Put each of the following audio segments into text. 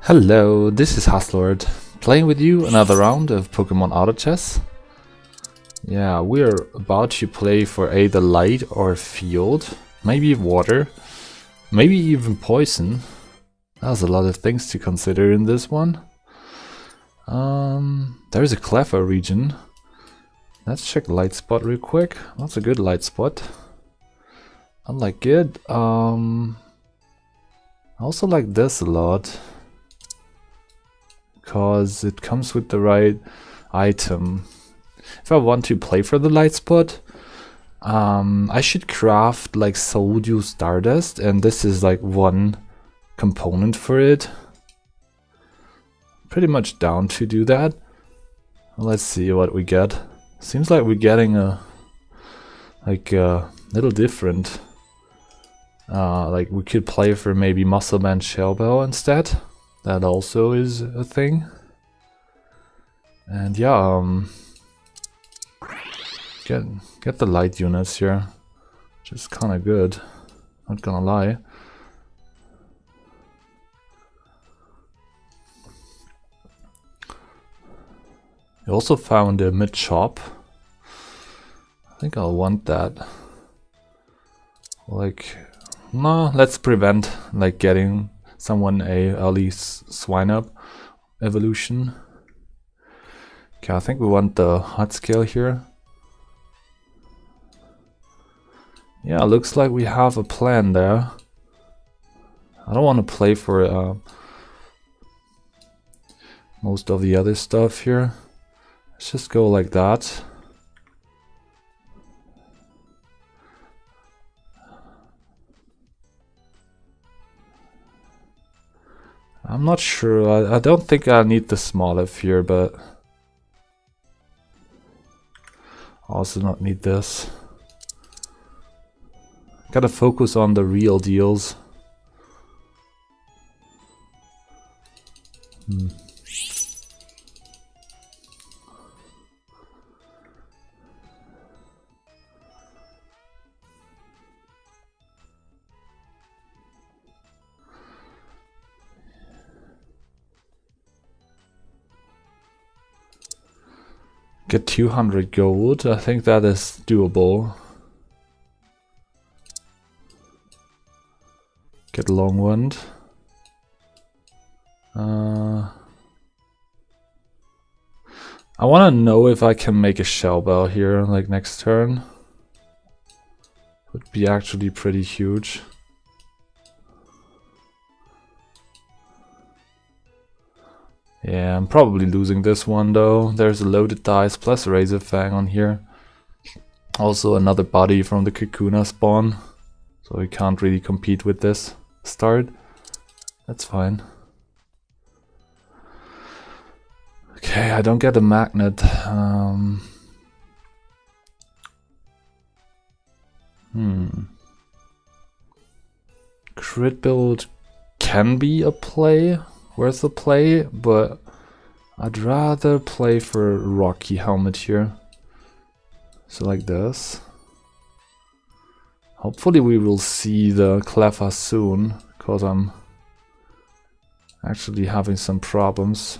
Hello, this is Haslord, playing with you another round of Pokemon Auto Chess. Yeah, we're about to play for either light or field, maybe water, maybe even poison. There's a lot of things to consider in this one. There's a Cleffa region. Let's check light spot real quick. That's a good light spot. I like it. I also like this a lot, because it comes with the right item. If I want to play for the light spot, I should craft like Soldew Stardust, and this is like one component for it. Pretty much down to do that. Let's see what we get. Seems like we're getting a little different. Like we could play for maybe Muscle Man Shellbell instead. That also is a thing. And yeah, get the light units here, which is kind of good, not gonna lie. I also found a mid shop. I think I'll want that. Like, no, let's prevent like getting someone a early swine up evolution. Okay, I think we want the hot scale here. Yeah, looks like we have a plan there. I don't want to play for most of the other stuff here. Let's just go like that. I'm not sure. I don't think I need the Smoliv here, but also not need this. Gotta focus on the real deals. Get 200 gold. I think that is doable. Get Longwand. I want to know if I can make a Shellbell here, like next turn. Would be actually pretty huge. Yeah, I'm probably losing this one though. There's a loaded dice plus a Razorfang on here. Also another body from the Kakuna spawn. So we can't really compete with this start. That's fine. Okay, I don't get a magnet. Crit build can be a play. Worth a play, but I'd rather play for Rocky Helmet here. So like this. Hopefully we will see the Cleffa soon, because I'm actually having some problems.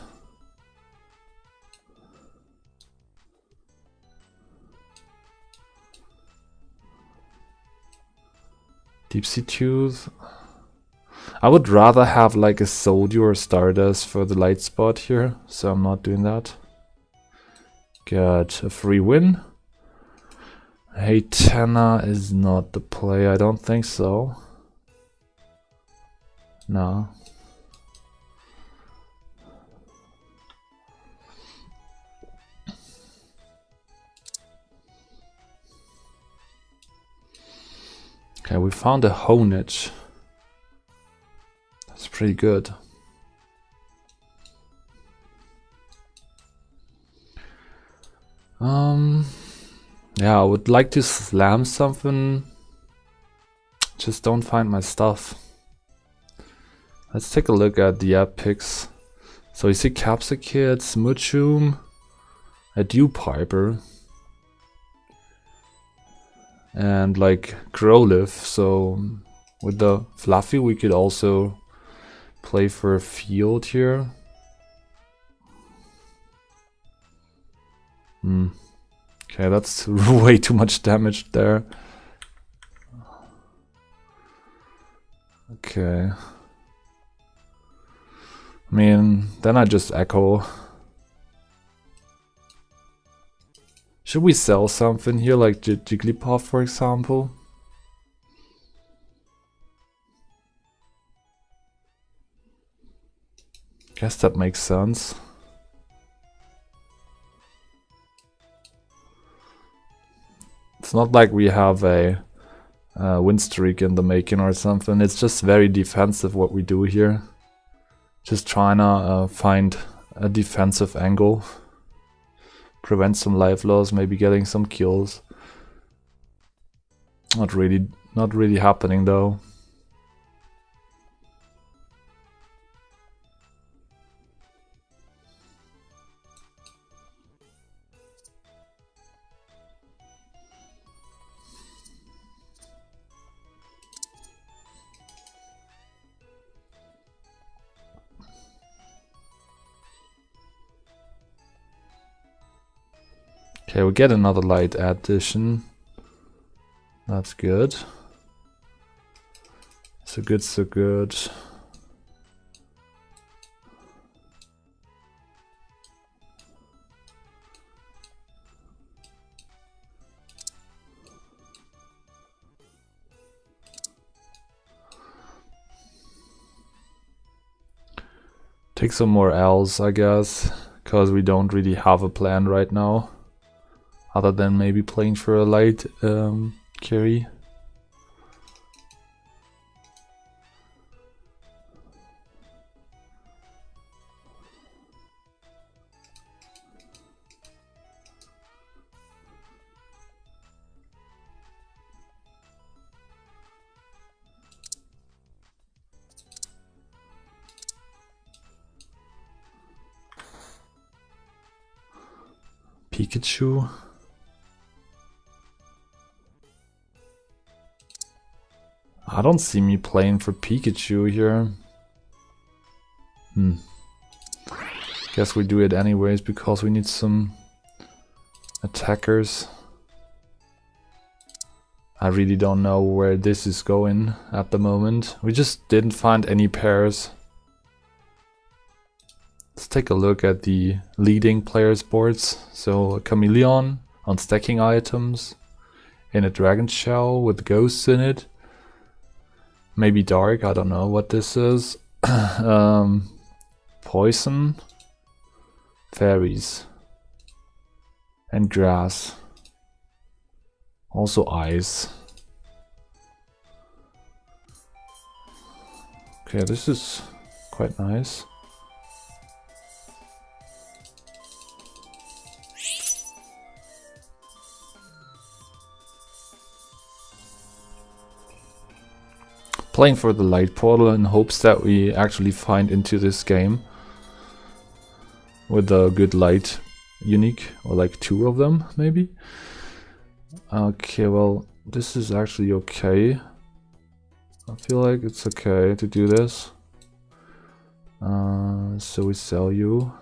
Deep Sea Tooth. I would rather have like a Soldew or Stardust for the light spot here, so I'm not doing that. Get a free win. Hatenna is not the play, I don't think so. No. Okay, we found a Honedge. That's pretty good. Yeah, I would like to slam something. Just don't find my stuff. Let's take a look at the epics. So you see Capsakid, Smoochum, a Dewpiper, and like Growlithe. So with the Fluffy we could also play for a field here. Okay, that's way too much damage there. Okay. I mean, then I just echo. Should we sell something here, like Jigglypuff, for example? Guess that makes sense. It's not like we have a win streak in the making or something. It's just very defensive what we do here. Just trying to find a defensive angle. Prevent some life loss, maybe getting some kills. Not really happening though. Okay, we get another light addition. That's good. So good, so good. Take some more L's, I guess, because we don't really have a plan right now. Other than maybe playing for a light carry. Pikachu. I don't see me playing for Pikachu here. Guess we do it anyways because we need some attackers. I really don't know where this is going at the moment. We just didn't find any pairs. Let's take a look at the leading players boards. So a Chameleon on stacking items in a Dragon Shell with ghosts in it. Maybe Dark, I don't know what this is. Poison, Fairies, and Grass. Also Ice. Okay, this is quite nice. Playing for the light portal in hopes that we actually find into this game with a good light unique, or like 2 of them maybe. Okay, well this is actually okay. I feel like it's okay to do this. So we sell you.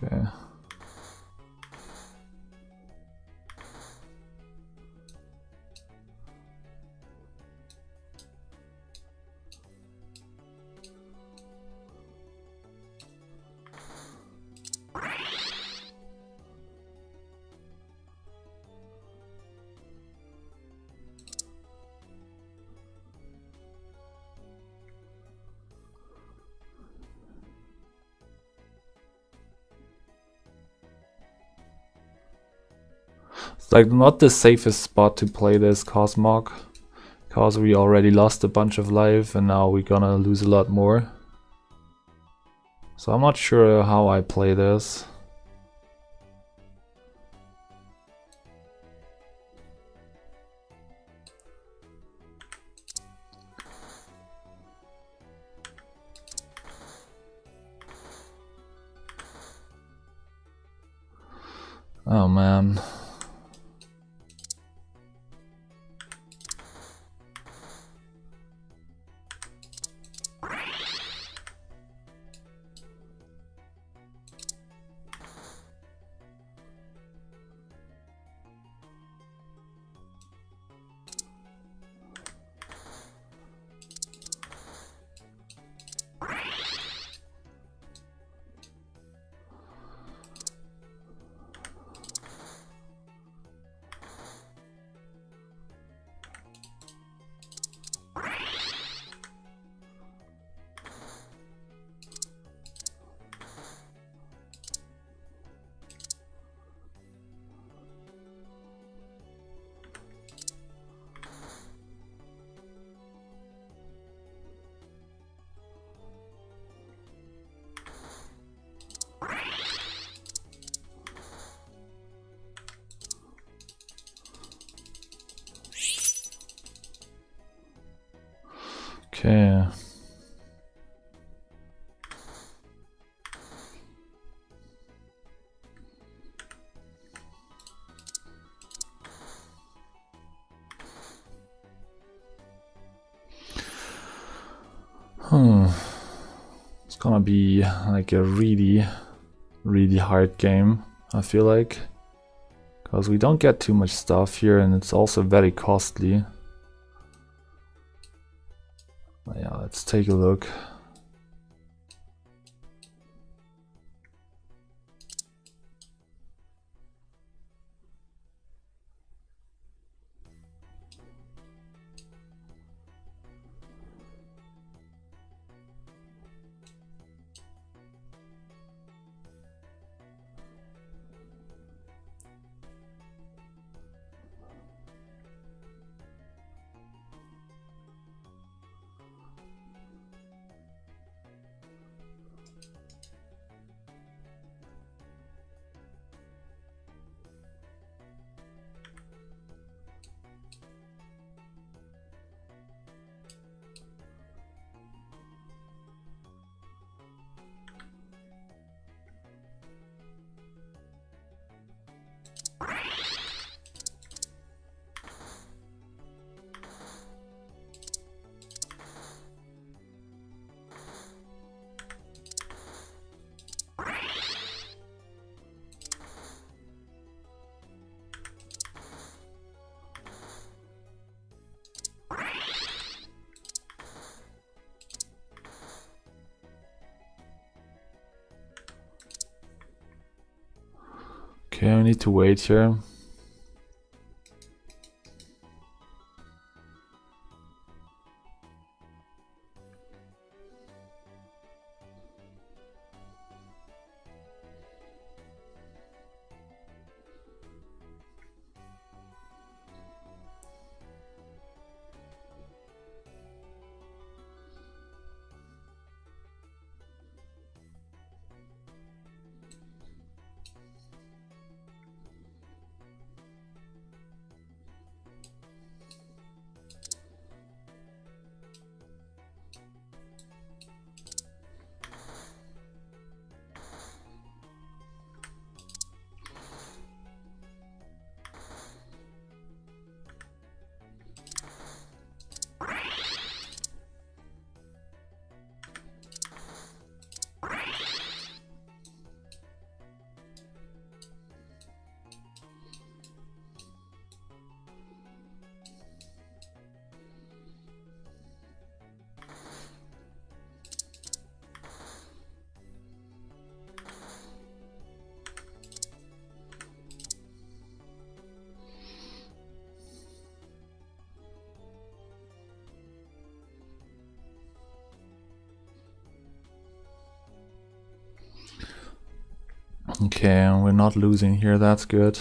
Okay. It's like not the safest spot to play this Cosmog, because we already lost a bunch of life and now we're gonna lose a lot more. So I'm not sure how I play this. Oh man. Okay. It's gonna be like a really hard game, I feel like. Because we don't get too much stuff here and it's also very costly. Yeah, let's take a look. Okay, I need to wait here. Okay, we're not losing here, that's good.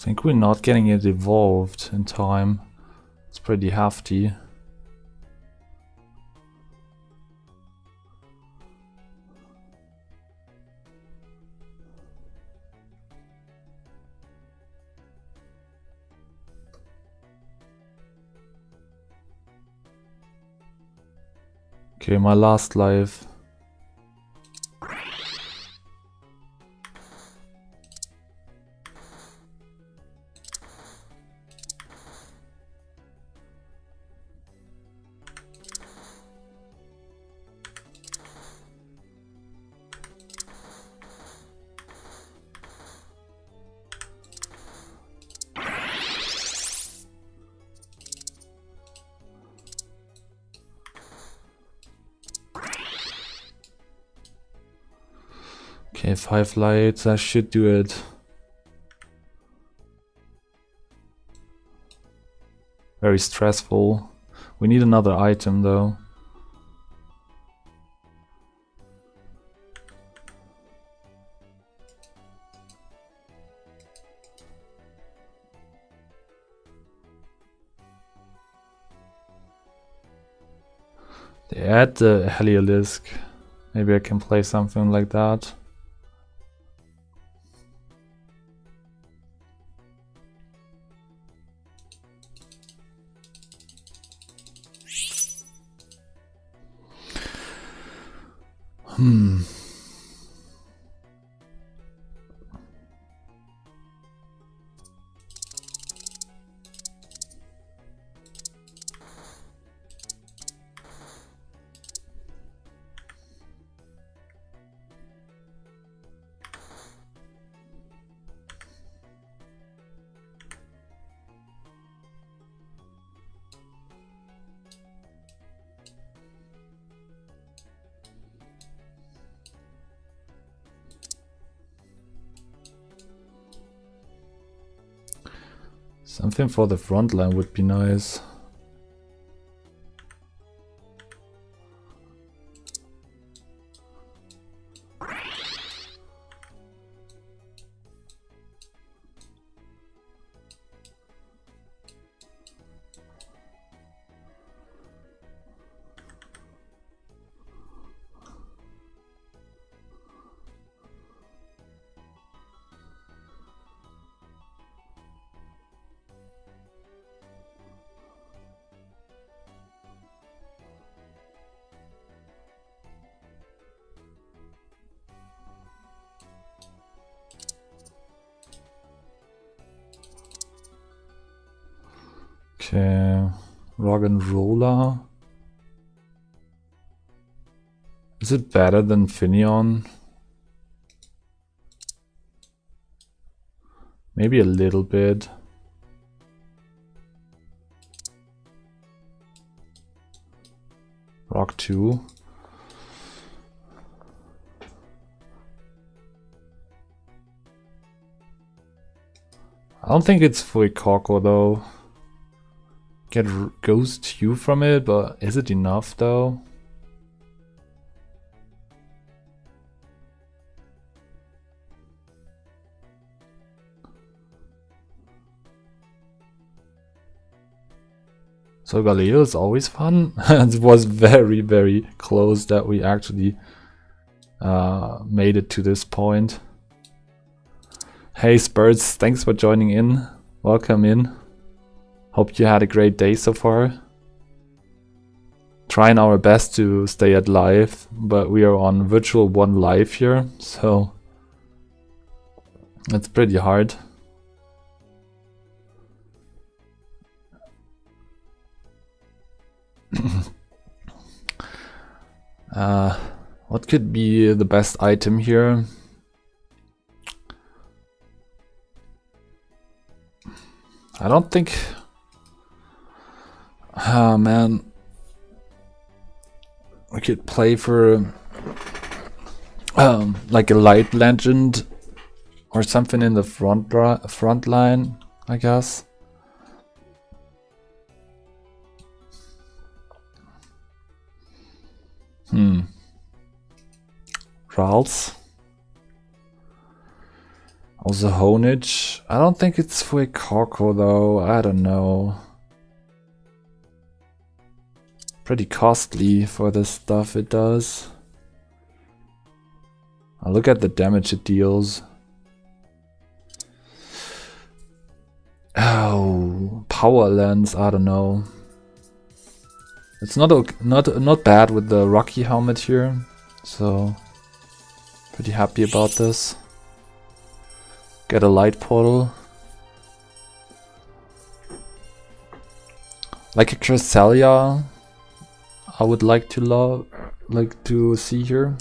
think we're not getting it evolved in time. It's pretty hefty. Okay, my last life. Okay, 5 lights, I should do it. Very stressful. We need another item though. They add the Heliolisk. Maybe I can play something like that. Something for the front line would be nice. Okay, Rock and Roller. Is it better than Finion? Maybe a little bit. Rock 2. I don't think it's Fuecoco though. Get Ghost Hue from it, but is it enough though? So Galileo is always fun. It was very, very close that we actually made it to this point. Hey Spurs, thanks for joining in. Welcome in. Hope you had a great day so far. Trying our best to stay at live, but we are on virtual 1 live here, so it's pretty hard. What could be the best item here? I don't think... Oh man. We could play for like a light legend or something in the front line, I guess. Ralts. Also Honage. I don't think it's Fuecoco though. I don't know. Pretty costly for the stuff it does. I'll look at the damage it deals. Oh, Power Lens. I don't know. It's not bad with the Rocky helmet here, so pretty happy about this. Get a light portal. Like a Cresselia, I would like to see here.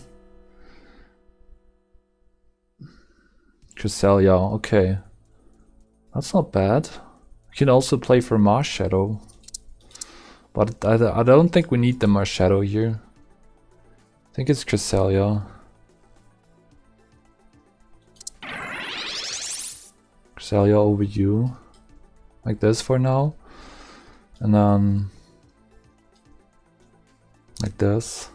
Cresselia, okay. That's not bad. You can also play for Marshadow. But I don't think we need the Marshadow here. I think it's Cresselia. Cresselia over you. Like this for now. And then like this.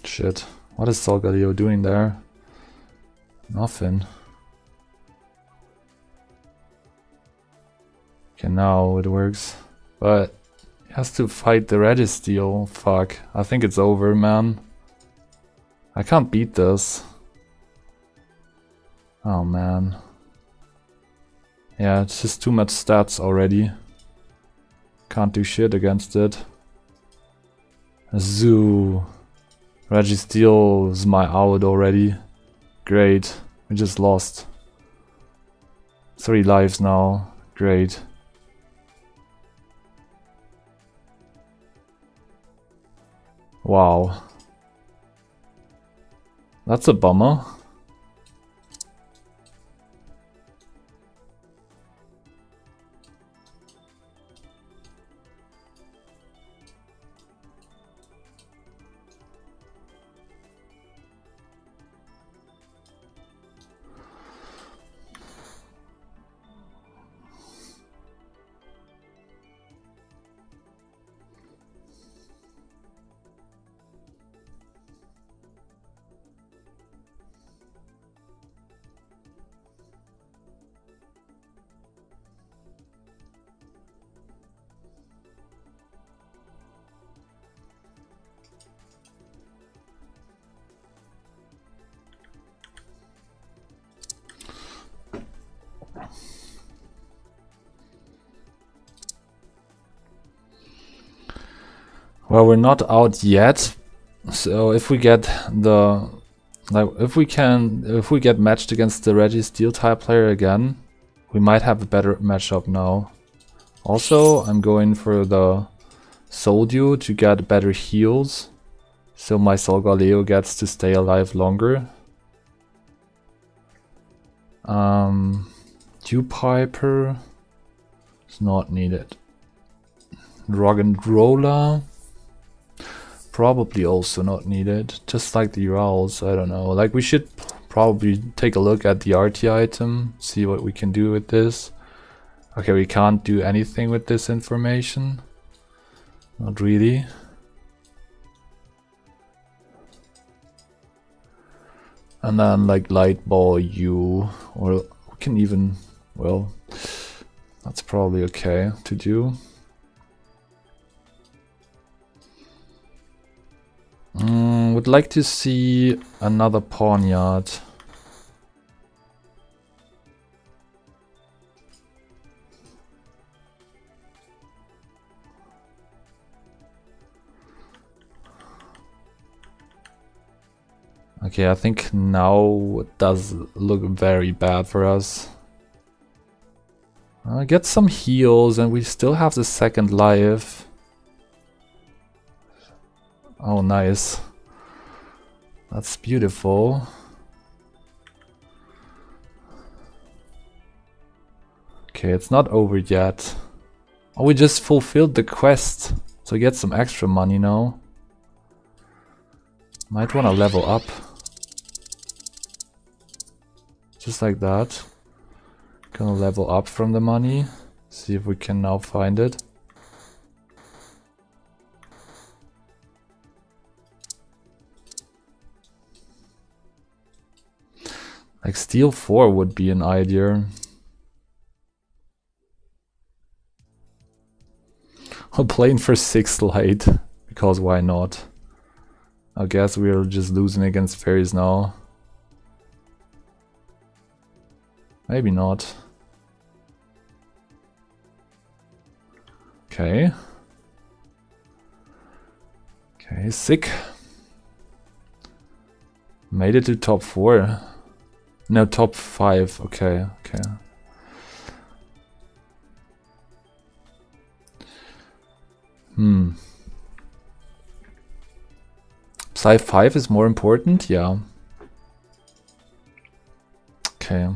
Shit. What is Solgaleo doing there? Nothing. Okay, now it works. But he has to fight the Registeel. Fuck. I think it's over, man. I can't beat this. Oh, man. Yeah, it's just too much stats already. Can't do shit against it. Zoo. Registeel's my out already. Great. We just lost. 3 lives now. Great. Wow. That's a bummer. Well, we're not out yet, so if we get the if we get matched against the Registeel type player again, we might have a better matchup now. Also, I'm going for the Soldew to get better heals, so my Solgaleo gets to stay alive longer. Dew Piper is not needed. Roggenrola. Probably also not needed, just like the Urals, I don't know. Like, we should probably take a look at the RT item, see what we can do with this. Okay, we can't do anything with this information. Not really. And then like Light Ball U, or we can even, well, that's probably okay to do. Would like to see another Pawniard. Okay, I think now it does look very bad for us. Get some heals and we still have the second life. Oh, nice. That's beautiful. Okay, it's not over yet. Oh, we just fulfilled the quest, so get some extra money now. Might want to level up. Just like that. Gonna level up from the money. See if we can now find it. Like Steel 4 would be an idea. I'm playing for 6 light, because why not? I guess we're just losing against fairies now. Maybe not. Okay. Okay, sick. Made it to top 4. No, top 5. Okay, okay. Psy 5 is more important? Yeah. Okay.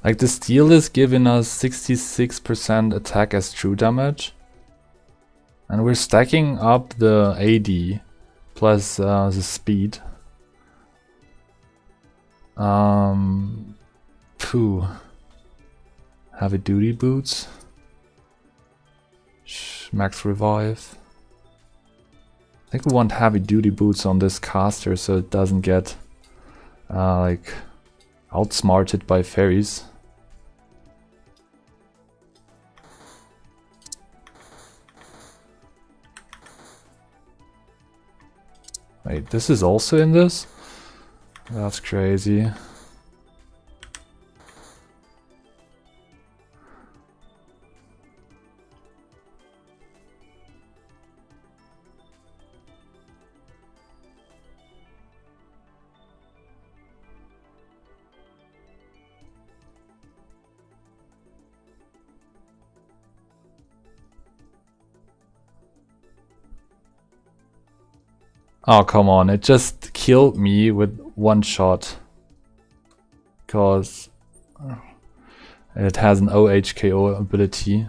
Like the steel is giving us 66% attack as true damage. And we're stacking up the AD plus the speed. Phew. Heavy duty boots. Max revive. I think we want heavy duty boots on this caster so it doesn't get like outsmarted by fairies. Wait, this is also in this? That's crazy. Oh, come on, it just killed me with one shot. Because it has an OHKO ability.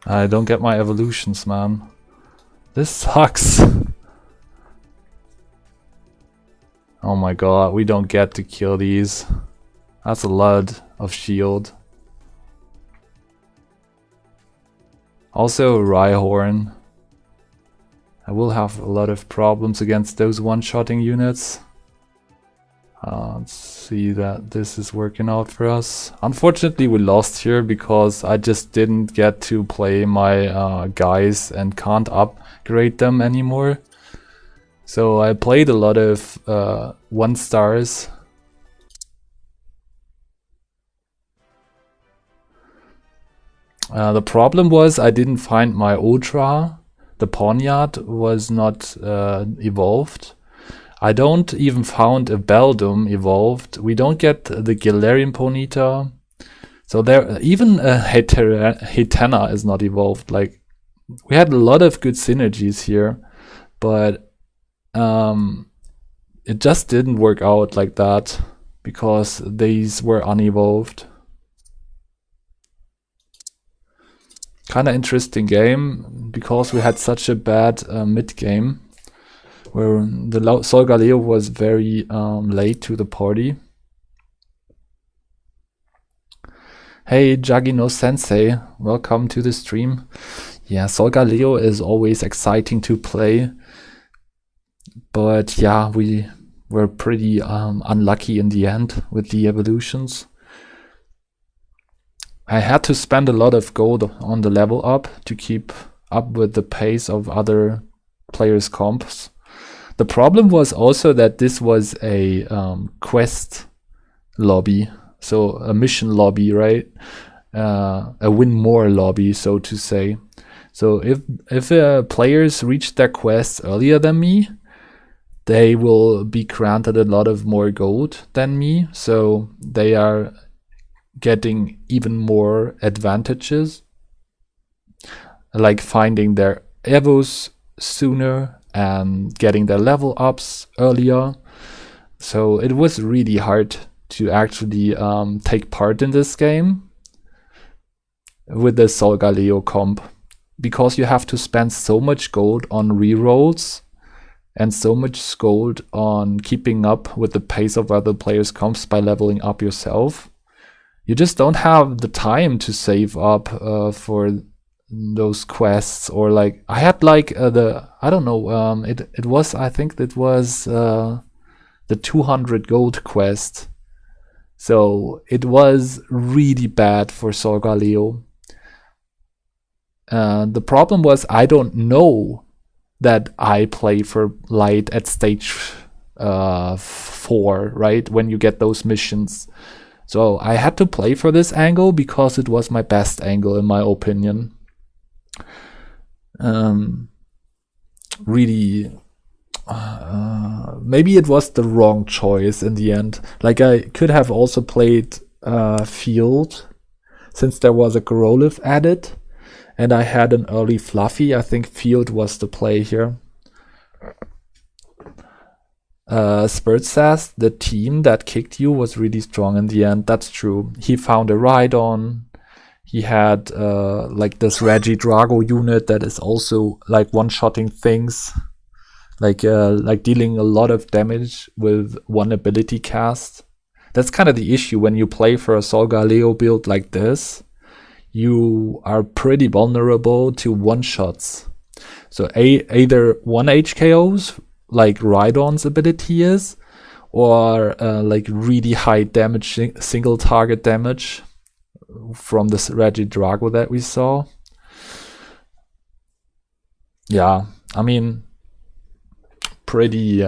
I don't get my evolutions, man. This sucks. Oh my god, we don't get to kill these. That's a lot of shield. Also Rhyhorn. I will have a lot of problems against those one-shotting units. Let's see that this is working out for us. Unfortunately we lost here because I just didn't get to play my guys and can't upgrade them anymore. So I played a lot of 1-stars. The problem was I didn't find my Ultra. The Poniard was not evolved. I don't even found a Beldum evolved. We don't get the Galarian Ponyta. So there, even a Hatenna is not evolved. Like, we had a lot of good synergies here, but it just didn't work out like that because these were unevolved. Kinda interesting game because we had such a bad mid game. Where the Solgaleo was very late to the party. Hey Jagino Sensei, welcome to the stream. Yeah, Solgaleo is always exciting to play, but yeah, we were pretty unlucky in the end with the evolutions. I had to spend a lot of gold on the level up to keep up with the pace of other players' comps. The problem was also that this was a quest lobby, so a mission lobby, right? A win more lobby, so to say. So if players reach their quests earlier than me, they will be granted a lot of more gold than me, so they are getting even more advantages, like finding their evos sooner and getting their level ups earlier. So it was really hard to actually take part in this game with the Solgaleo comp, because you have to spend so much gold on rerolls and so much gold on keeping up with the pace of other players' comps by leveling up yourself. You just don't have the time to save up for those quests. Or like I had like I don't know, it was, I think it was the 200 gold quest. So it was really bad for Solgaleo. The problem was I don't know that I play for light at stage 4, right? When you get those missions. So I had to play for this angle because it was my best angle in my opinion. Really, maybe it was the wrong choice in the end. Like I could have also played Field, since there was a Growlithe added. And I had an early Fluffy. I think Field was the play here. Spurt says the team that kicked you was really strong in the end. That's true. He found a Rhydon. He had like this Regidrago unit that is also like one-shotting things, like dealing a lot of damage with one ability cast. That's kind of the issue when you play for a Solgaleo build like this. You are pretty vulnerable to one-shots. So either 1 HKOs, like Rhydon's ability is, or like really high damage, single target damage from this Regidrago that we saw. Yeah, I mean, pretty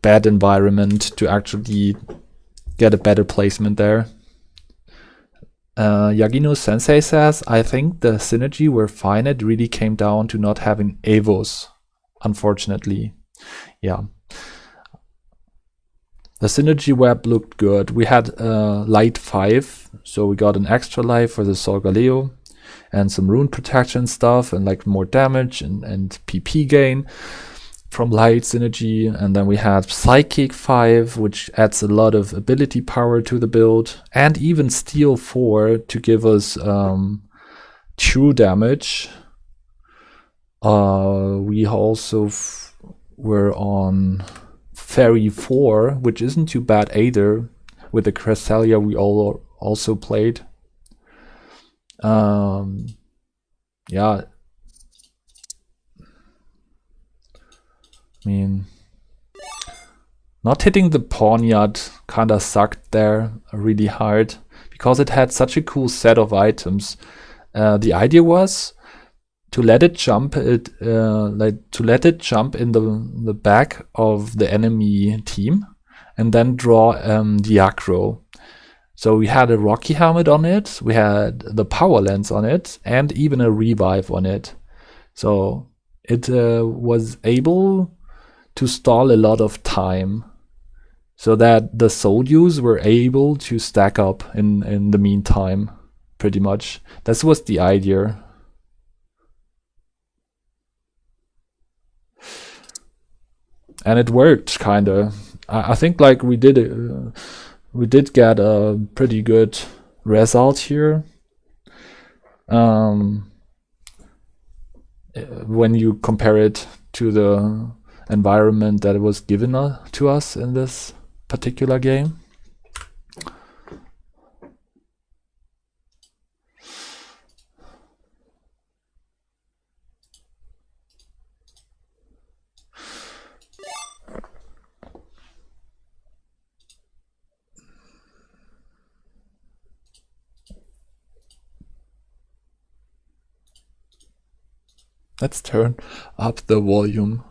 bad environment to actually get a better placement there. Yagino Sensei says, I think the synergy were fine. It really came down to not having Evos, unfortunately. Yeah. The synergy web looked good. We had light 5, so we got an extra life for the Solgaleo and some rune protection stuff and like more damage and PP gain from light synergy. And then we had Psychic 5, which adds a lot of ability power to the build, and even Steel 4 to give us true damage. We also were on Fairy 4, which isn't too bad either, with the Cresselia we also played. Yeah, I mean, not hitting the Pawniard kinda sucked there really hard, because it had such a cool set of items. The idea was to let it jump in the back of the enemy team, and then draw the aggro. So we had a Rocky Helmet on it, we had the Power Lens on it, and even a Revive on it. So it was able to stall a lot of time, so that the Soldus were able to stack up in the meantime, pretty much. That was the idea. And it worked, kinda. I think like we did get a pretty good result here. When you compare it to the environment that was given to us in this particular game. Let's turn up the volume.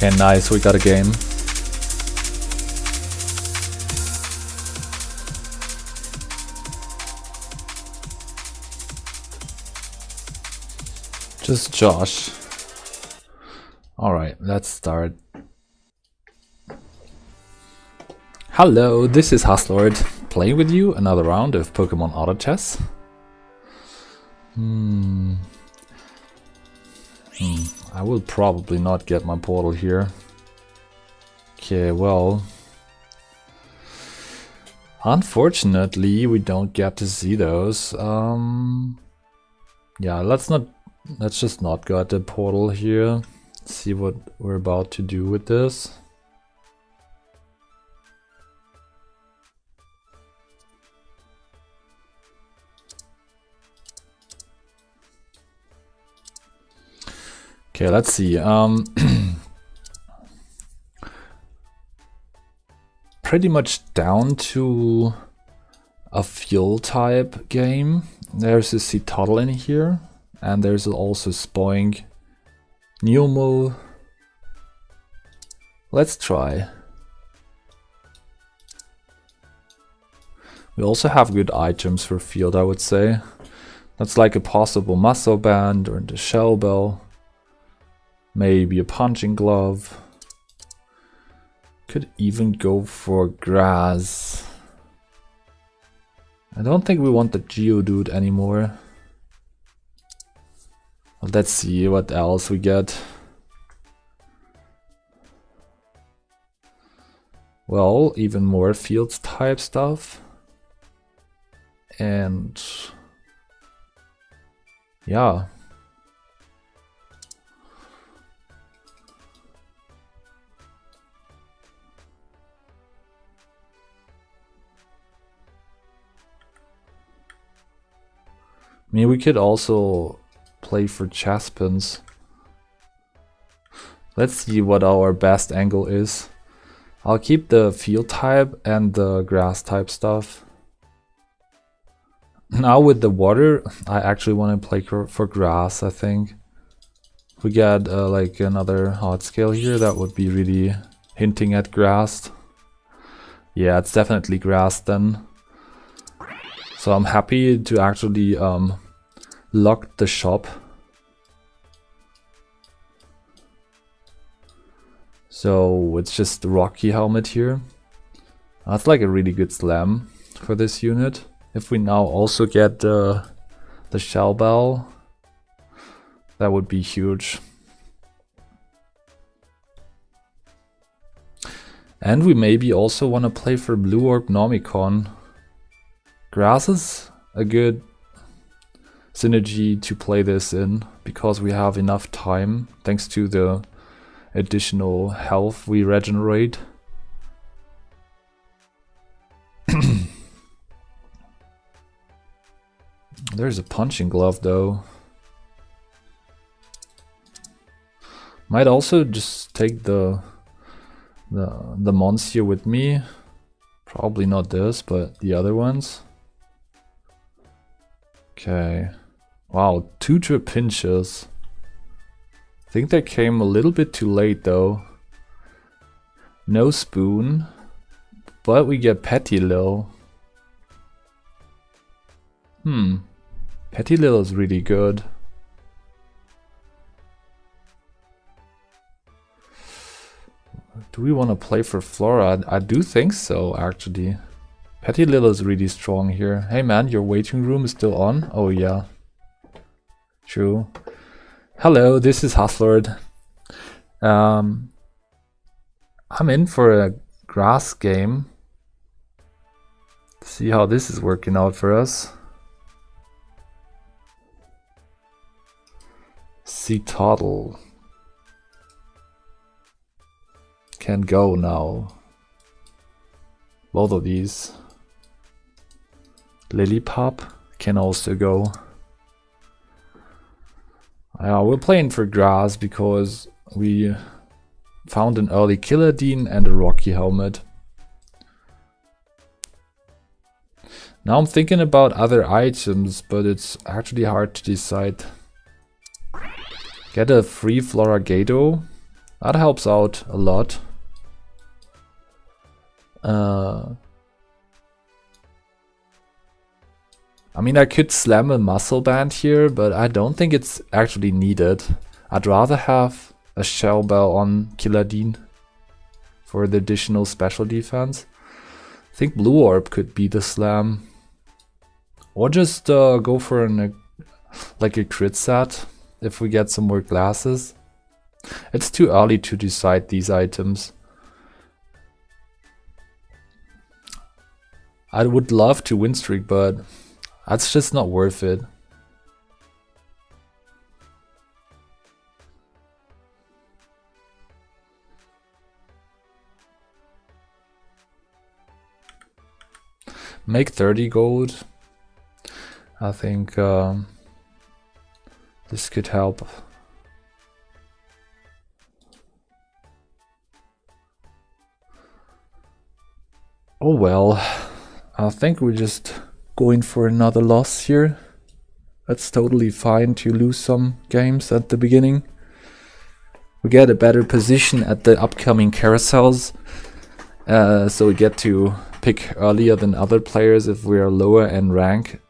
Okay, nice, we got a game. Just Josh. Alright, let's start. Hello, this is Hustlord, playing with you another round of Pokemon Auto Chess. I will probably not get my portal here. Okay, well, unfortunately we don't get to see those. Yeah, let's just not get the portal here. See what we're about to do with this. Okay, let's see. Pretty much down to a fuel type game. There's a Citadel in here, and there's also Spoink, Newmo. Let's try. We also have good items for field, I would say. That's like a possible muscle band or the shell bell. Maybe a punching glove. Could even go for grass. I don't think we want the Geodude anymore. Let's see what else we get. Well, even more fields type stuff. And yeah. I mean, we could also play for Chespins. Let's see what our best angle is. I'll keep the field type and the grass type stuff. Now with the water, I actually want to play for grass, I think. If we get like another hot scale here, that would be really hinting at grass. Yeah, it's definitely grass then. So I'm happy to actually lock the shop. So it's just the Rocky helmet here. That's like a really good slam for this unit. If we now also get the shell bell, that would be huge. And we maybe also want to play for Blue Orb Nomicon. Grass is a good synergy to play this in, because we have enough time thanks to the additional health we regenerate. There's a punching glove though. Might also just take the mons here with me. Probably not this, but the other ones. Okay. Wow, 2 Trapinches. I think they came a little bit too late though. No Spoon, but we get Petilil. Petilil is really good. Do we want to play for Flora? I do think so, actually. Petilil is really strong here. Hey man, your waiting room is still on? Oh yeah. True. Hello, this is Hustlord. I'm in for a grass game. See how this is working out for us. Citadel can go now. Both of these. Lillipup can also go. We're playing for grass because we found an early Killadine and a Rocky helmet. Now I'm thinking about other items, but it's actually hard to decide. Get a free Floragato. That helps out a lot. I mean, I could slam a muscle band here, but I don't think it's actually needed. I'd rather have a Shell Bell on Killadin for the additional special defense. I think Blue Orb could be the slam. Or just go for like a crit set if we get some more glasses. It's too early to decide these items. I would love to win streak, but that's just not worth it. Make 30 gold. I think this could help. Oh well, I think we're just going for another loss here. That's totally fine to lose some games at the beginning. We get a better position at the upcoming carousels, so we get to pick earlier than other players if we are lower in rank.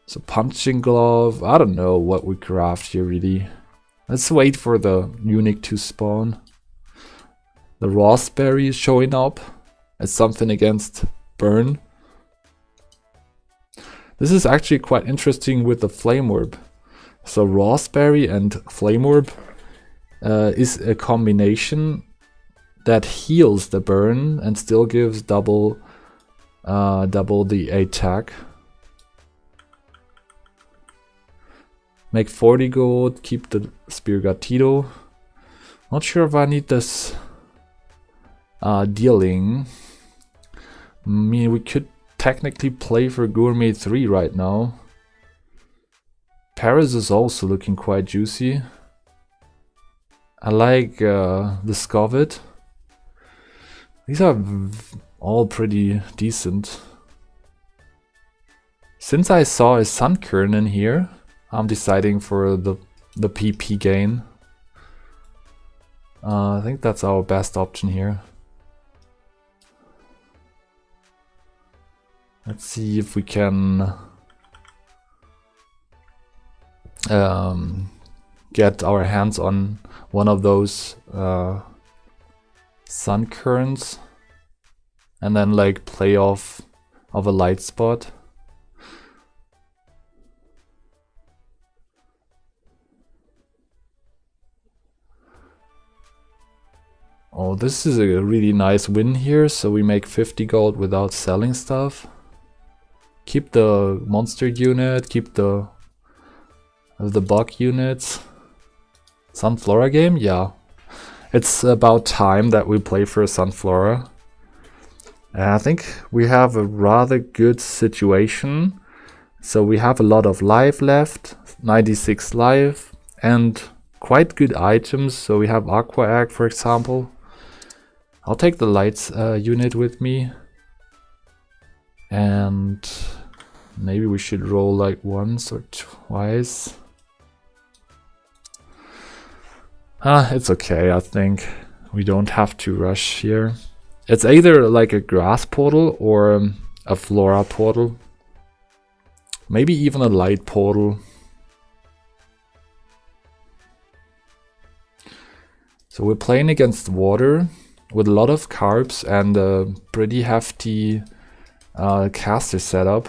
So punching glove, I don't know what we craft here really. Let's wait for the Unique to spawn. The Raspberry is showing up as something against burn. This is actually quite interesting with the Flame Orb. So Raspberry and Flame Orb is a combination that heals the burn and still gives double the attack. Make 40 gold, keep the Spear Gatito. Not sure if I need this dealing. I mean, we could technically play for Gourmet 3 right now. Paris is also looking quite juicy. I like the Scovid. These are all pretty decent. Since I saw a Sunkern in here, I'm deciding for the PP gain. I think that's our best option here. Let's see if we can get our hands on one of those Sunkerns and then like play off of a light spot. Oh, this is a really nice win here, so we make 50 gold without selling stuff. Keep the monster unit, keep the bug units. Sunflora game? Yeah. It's about time that we play for Sunflora. And I think we have a rather good situation. So we have a lot of life left, 96 life, and quite good items. So we have Aqua Egg, for example. I'll take the lights unit with me. And maybe we should roll like once or twice. It's okay, I think. We don't have to rush here. It's either like a grass portal or a flora portal. Maybe even a light portal. So we're playing against water with a lot of carbs and a pretty hefty caster setup.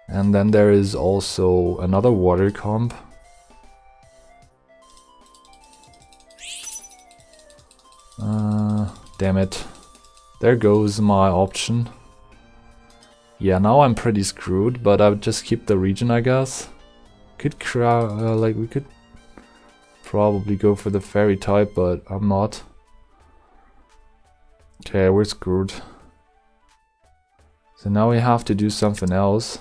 And then there is also another water comp. Damn it. There goes my option. Yeah, now I'm pretty screwed, but I would just keep the region, I guess. Could we could probably go for the fairy type, but I'm not. Okay, we're screwed. So now we have to do something else.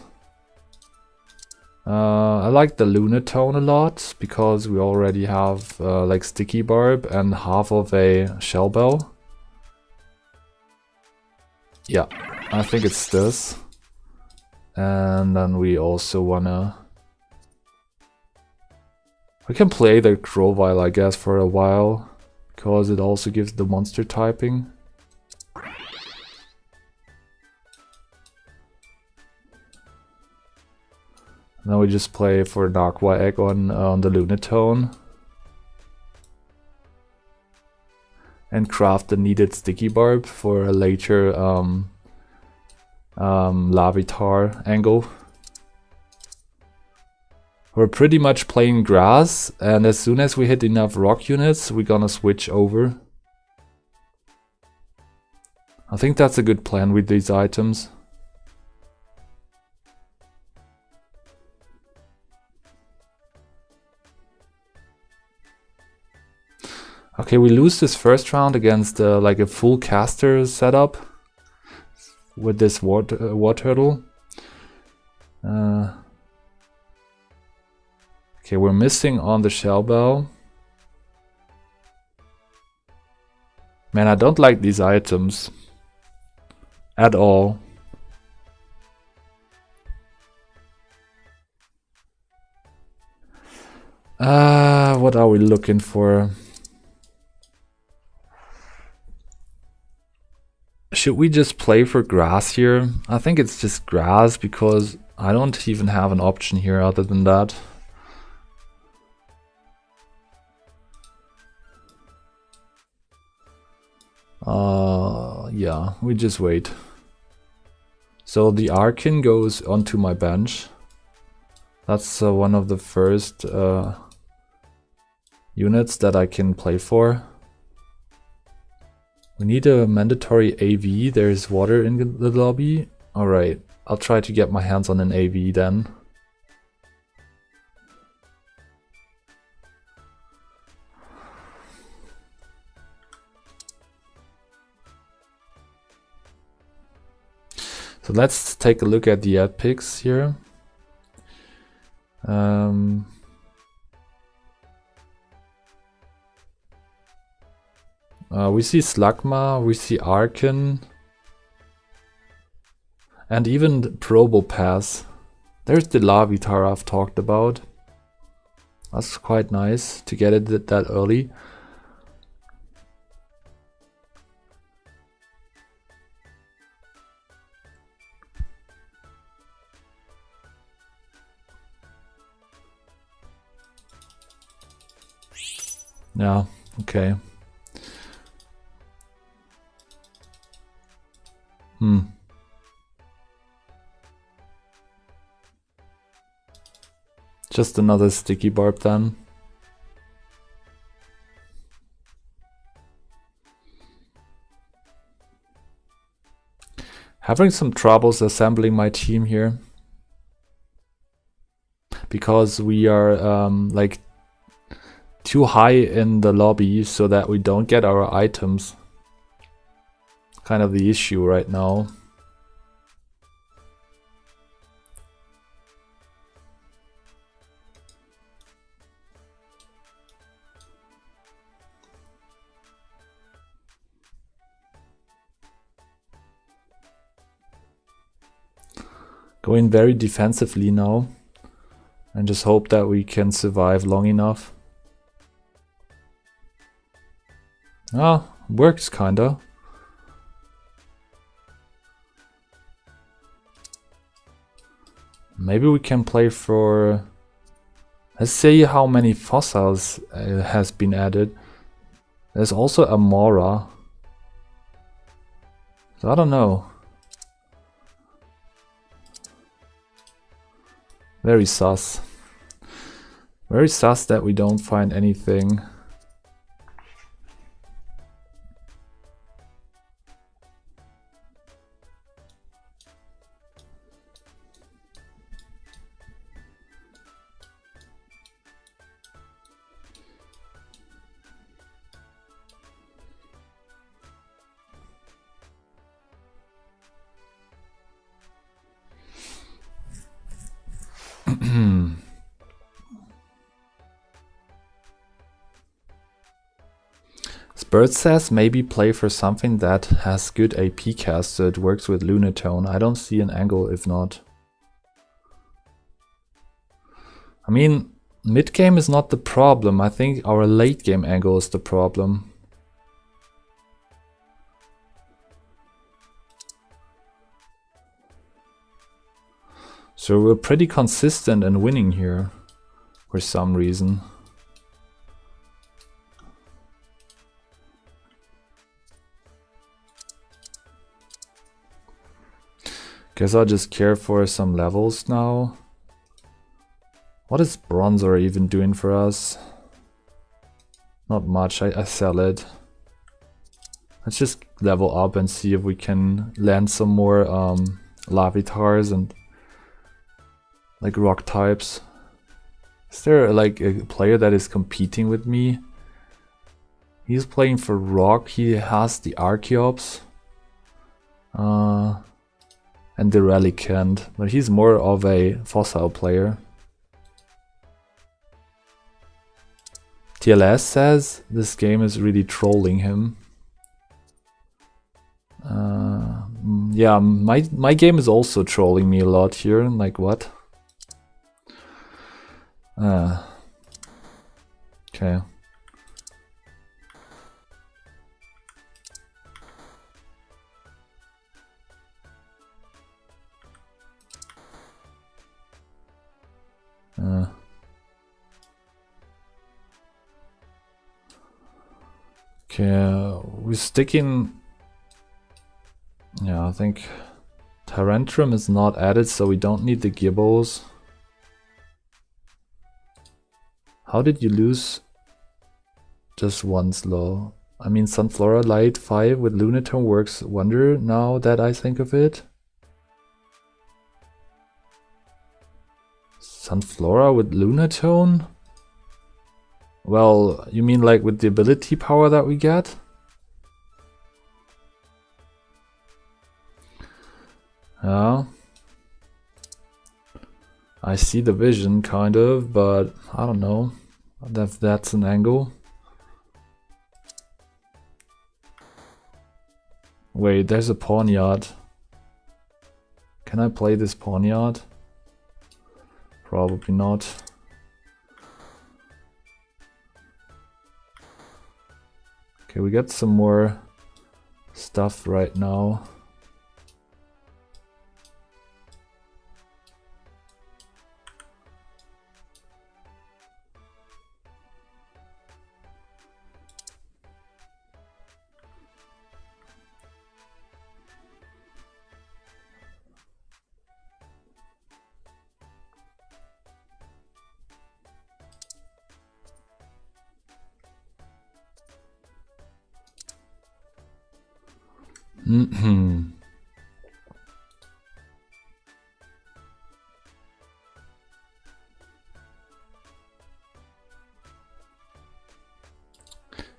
I like the Lunatone a lot because we already have like Sticky Barb and half of a Shell Bell. Yeah, I think it's this. And then we also wanna We can play the Grovyle, I guess, for a while, because it also gives the monster typing. Now we just play for an Aqua Egg on the Lunatone. And craft the needed Sticky Barb for a later Larvitar angle. We're pretty much playing grass, and as soon as we hit enough rock units, we're gonna switch over. I think that's a good plan with these items. Okay, we lose this first round against like a full caster setup with this war turtle. Okay, we're missing on the Shellbell. Man, I don't like these items at all. What are we looking for? Should we just play for grass here? I think it's just grass because I don't even have an option here other than that. Yeah, we just wait. So the Arkin goes onto my bench. That's one of the first units that I can play for. We need a mandatory AV. There's water in the lobby. Alright, I'll try to get my hands on an AV then. So let's take a look at the epics here. We see Slugma, we see Arkin, and even Probopass. There's the Larvitar I've talked about. That's quite nice to get it that early. Yeah, okay. Just another Sticky Barb then. Having some troubles assembling my team here. Because we are like too high in the lobby so that we don't get our items. Kind of the issue right now. Going very defensively now and just hope that we can survive long enough. Ah, works kinda. Maybe we can play for... Let's see how many fossils has been added. There's also a Mora. So I don't know. Very sus. Very sus that we don't find anything. Bird says maybe play for something that has good AP cast so it works with Lunatone. I don't see an angle if not. I mean, Mid game is not the problem. I think our late game angle is the problem. So we're pretty consistent and winning here for some reason. Guess I'll just care for some levels now. What is Bronzer even doing for us? Not much, I sell it. Let's just level up and see if we can land some more Larvitars and like rock types. Is there like a player that is competing with me? He's playing for rock, he has the Archeops. And the Relicanth, but he's more of a fossil player. TLS says this game is really trolling him. Yeah, my game is also trolling me a lot here. Like what? Okay. Okay, we're sticking. Yeah, I think Tyrantrum is not added, so we don't need the Gibbos. How did you lose just one slow? I mean, Sunflora Light 5 with Lunatone works wonder now that I think of it. Sunflora with Lunatone? Well, you mean like with the ability power that we get? Yeah. I see the vision, kind of, but I don't know if that's an angle. Wait, there's a Pawniard. Can I play this Pawniard? Probably not. Okay, we got some more stuff right now.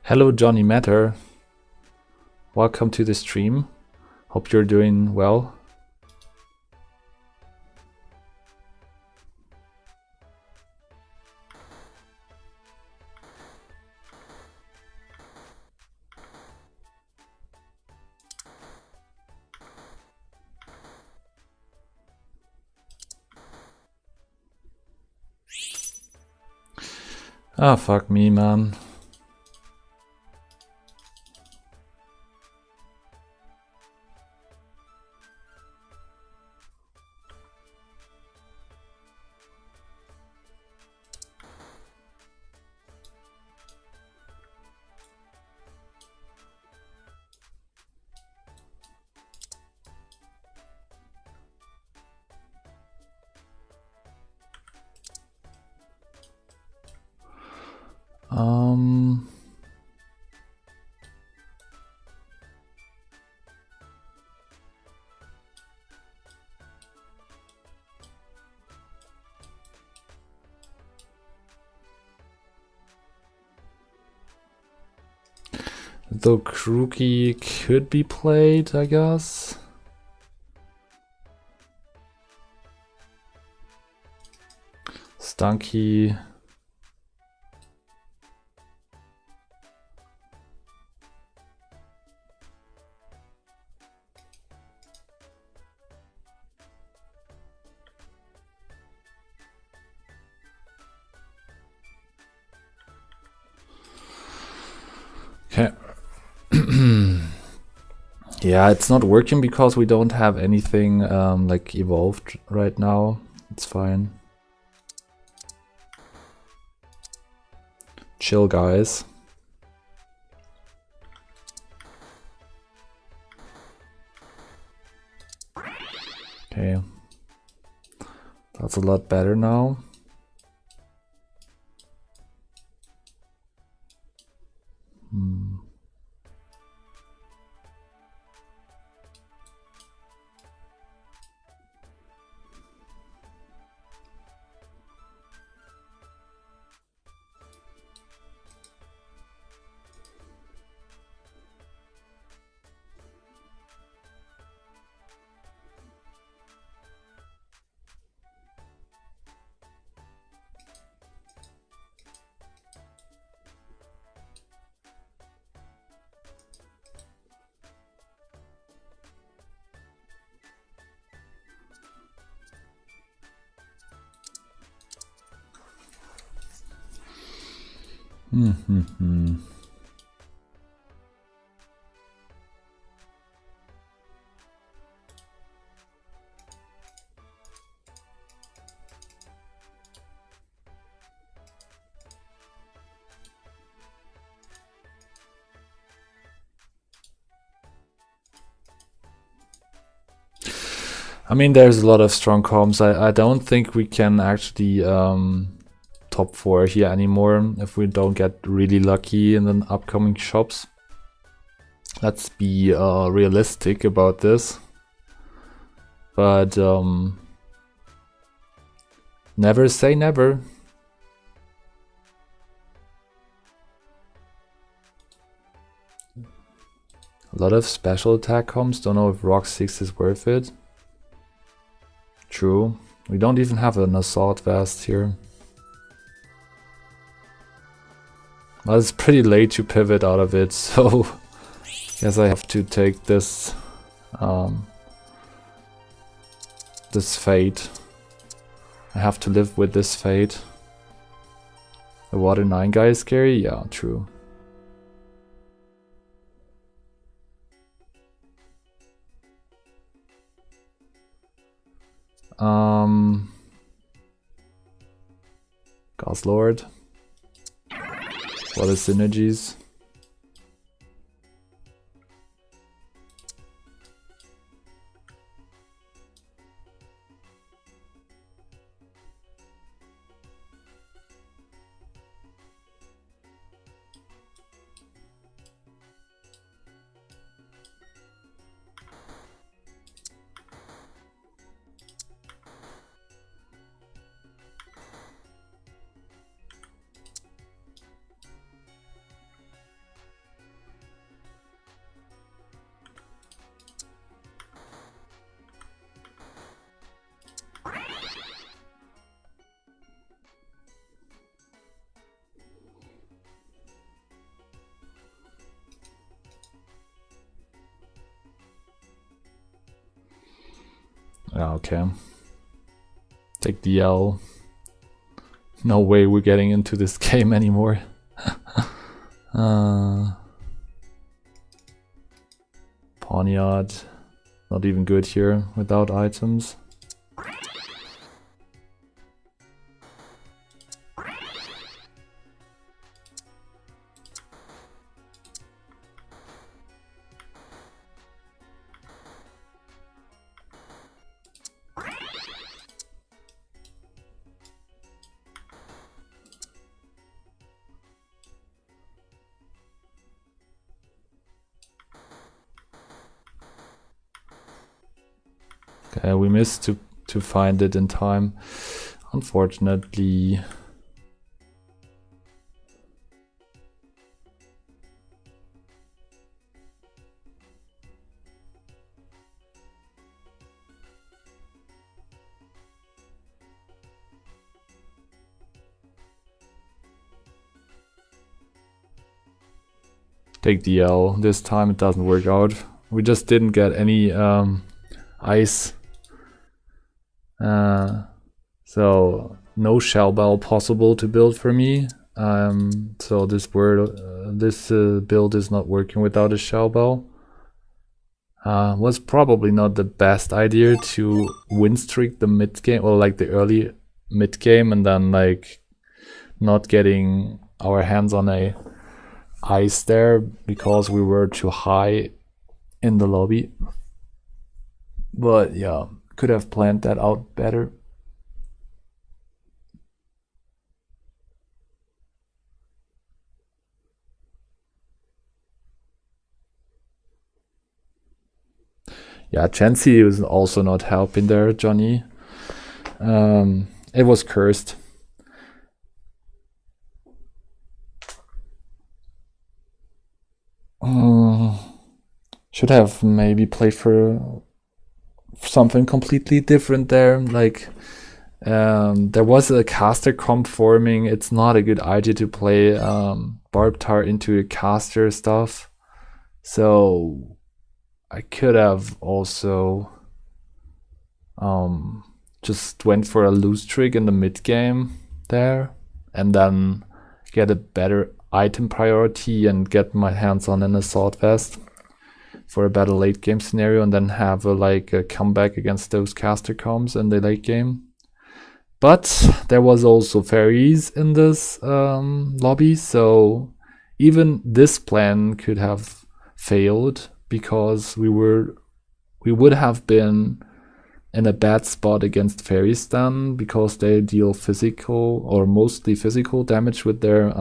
Hello Johnny Matter. Welcome to the stream. Hope you're doing well. Ah, fuck me, man. Though Kruki could be played, I guess. Stunky. Yeah, it's not working because we don't have anything like evolved right now. It's fine. Chill, guys. Okay. That's a lot better now. I mean, there's a lot of strong comps. I don't think we can actually top 4 here anymore if we don't get really lucky in the upcoming shops. Let's be realistic about this. But never say never. A lot of special attack comps. Don't know if Rock 6 is worth it. True. We don't even have an assault vest here. Well, it's pretty late to pivot out of it, so guess I have to take this this fate. I have to live with this fate. The Water 9 guy is scary? Yeah, true. Gauss Lord. What are synergies? Okay. Take the L. No way we're getting into this game anymore. Poniard. Not even good here without items. Okay, we missed to find it in time, unfortunately. Take the L. This time it doesn't work out. We just didn't get any ice. So no Shell Bell possible to build for me. So this build is not working without a Shell Bell. Was probably not the best idea to win streak the mid game, or like the early mid game, and then like not getting our hands on a ice there because we were too high in the lobby. But yeah, could have planned that out better. Yeah, Chansey was also not helping there, Johnny. It was cursed. Should have maybe played for something completely different there. Like, there was a caster comp forming. It's not a good idea to play Barbtar into a caster stuff. So I could have also just went for a loose trick in the mid game there, and then get a better item priority and get my hands on an assault vest for a better late game scenario, and then have a comeback against those caster comps in the late game. But there was also fairies in this lobby, so even this plan could have failed because we would have been in a bad spot against fairies then, because they deal physical or mostly physical damage with their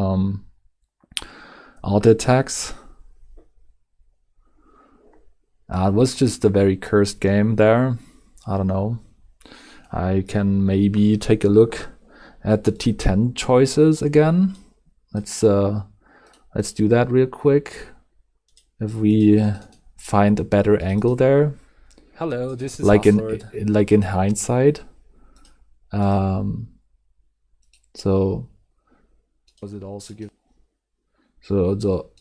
auto attacks. It was just a very cursed game there. I don't know. I can maybe take a look at the T10 choices again. Let's do that real quick. If we find a better angle there. Hello, this is like in hindsight. So was it also give? So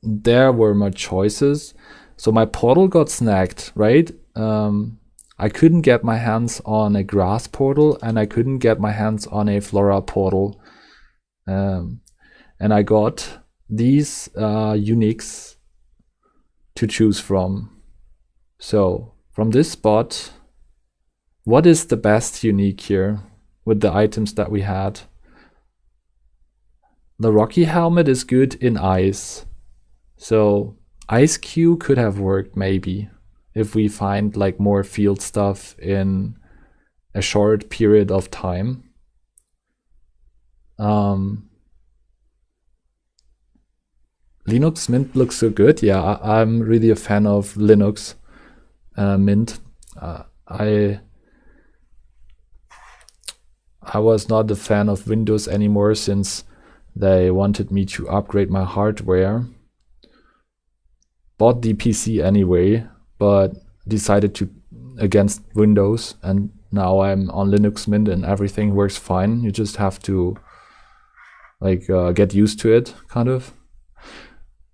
there were my choices. So my portal got snagged, right? I couldn't get my hands on a grass portal, and I couldn't get my hands on a flora portal. And I got these uniques to choose from. So from this spot, what is the best unique here with the items that we had? The Rocky helmet is good in ice. So Ice Cube could have worked maybe if we find like more field stuff in a short period of time. Linux Mint looks so good. Yeah, I'm really a fan of Linux Mint. I was not a fan of Windows anymore since they wanted me to upgrade my hardware. Bought the PC anyway, but decided to against Windows, and now I'm on Linux Mint and everything works fine. You just have to like get used to it, kind of.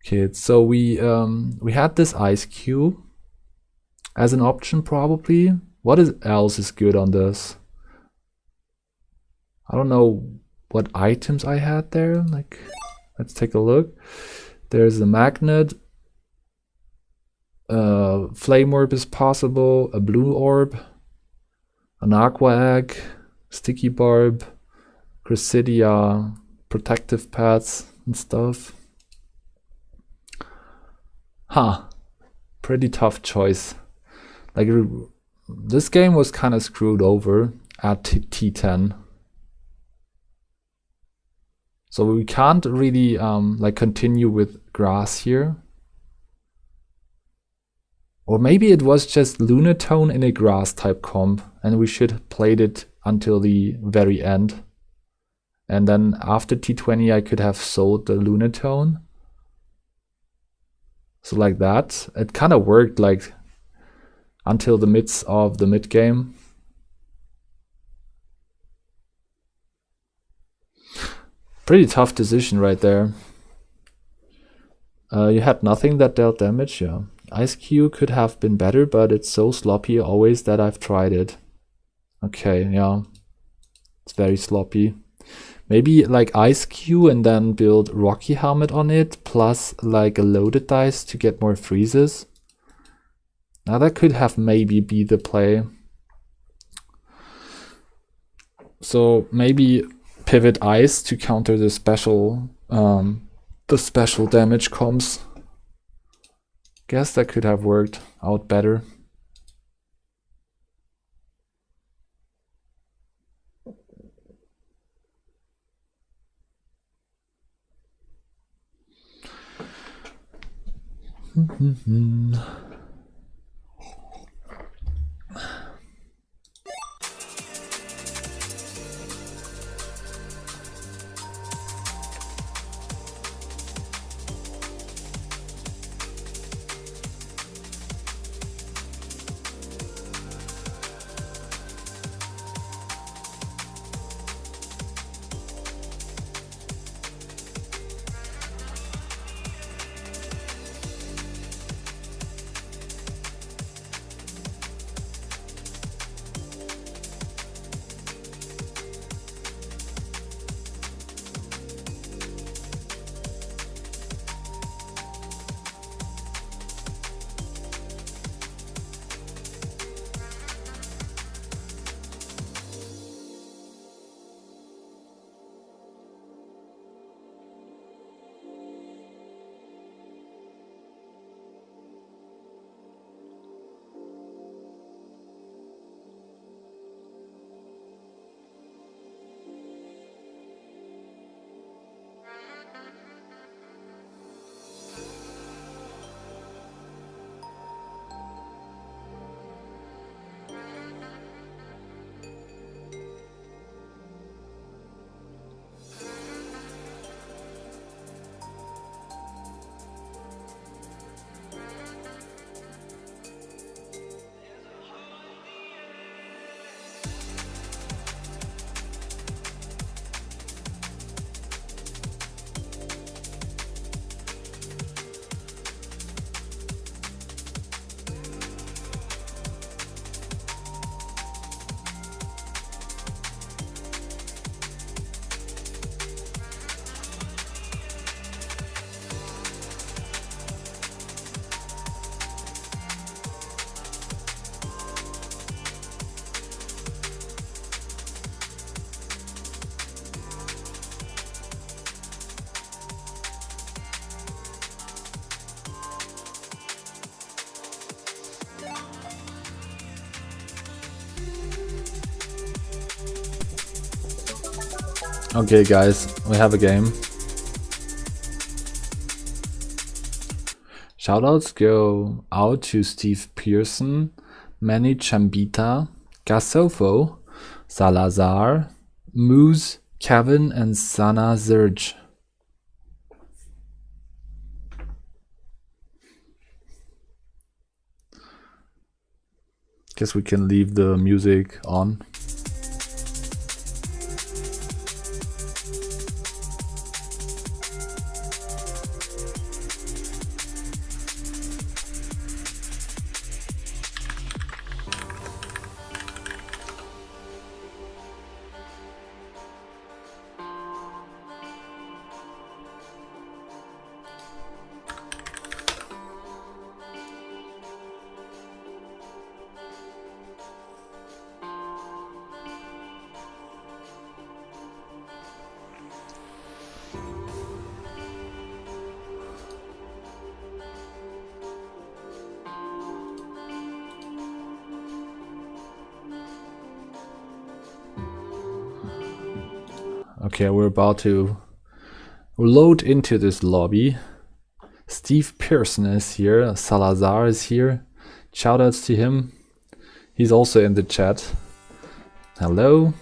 Okay, so we had this Ice Cube as an option probably. What else is good on this? I don't know what items I had there. Like, let's take a look. There's a magnet. Flame orb is possible, a blue orb, an aqua egg, sticky barb, Chrysidia, protective pads and stuff. Pretty tough choice. Like, this game was kind of screwed over at T10. So we can't really like continue with grass here. Or maybe it was just Lunatone in a grass type comp, and we should have played it until the very end. And then after T20 I could have sold the Lunatone. So like that. It kind of worked like until the midst of the mid game. Pretty tough decision right there. You had nothing that dealt damage, yeah. Ice Cube could have been better, but it's so sloppy always that I've tried it. Okay, yeah. It's very sloppy. Maybe like Ice Cube and then build Rocky Helmet on it, plus like a loaded dice to get more freezes. Now that could have maybe be the play. So maybe pivot ice to counter the special damage comms. Guess that could have worked out better. Okay guys, we have a game. Shoutouts go out to Steve Pearson, Manny Chambita, Gasofo, Salazar, Moose, Kevin, and Sana Zerge. Guess we can leave the music on. Okay, we're about to load into this lobby. Steve Pearson is here, Salazar is here. Shoutouts to him. He's also in the chat. Hello,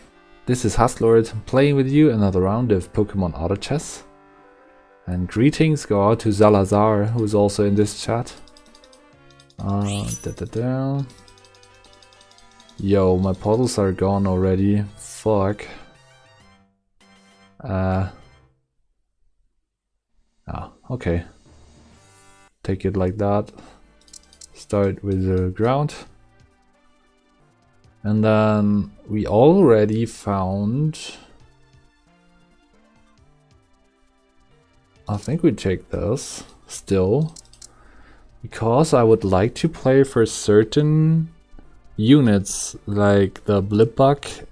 this is Hustlord playing with you another round of Pokemon Auto Chess. And greetings go out to Salazar, who's also in this chat. Yo, my portals are gone already. Fuck. Okay. Take it like that. Start with the ground. And then we already found... I think we take this still. Because I would like to play for certain units like the Blipbug.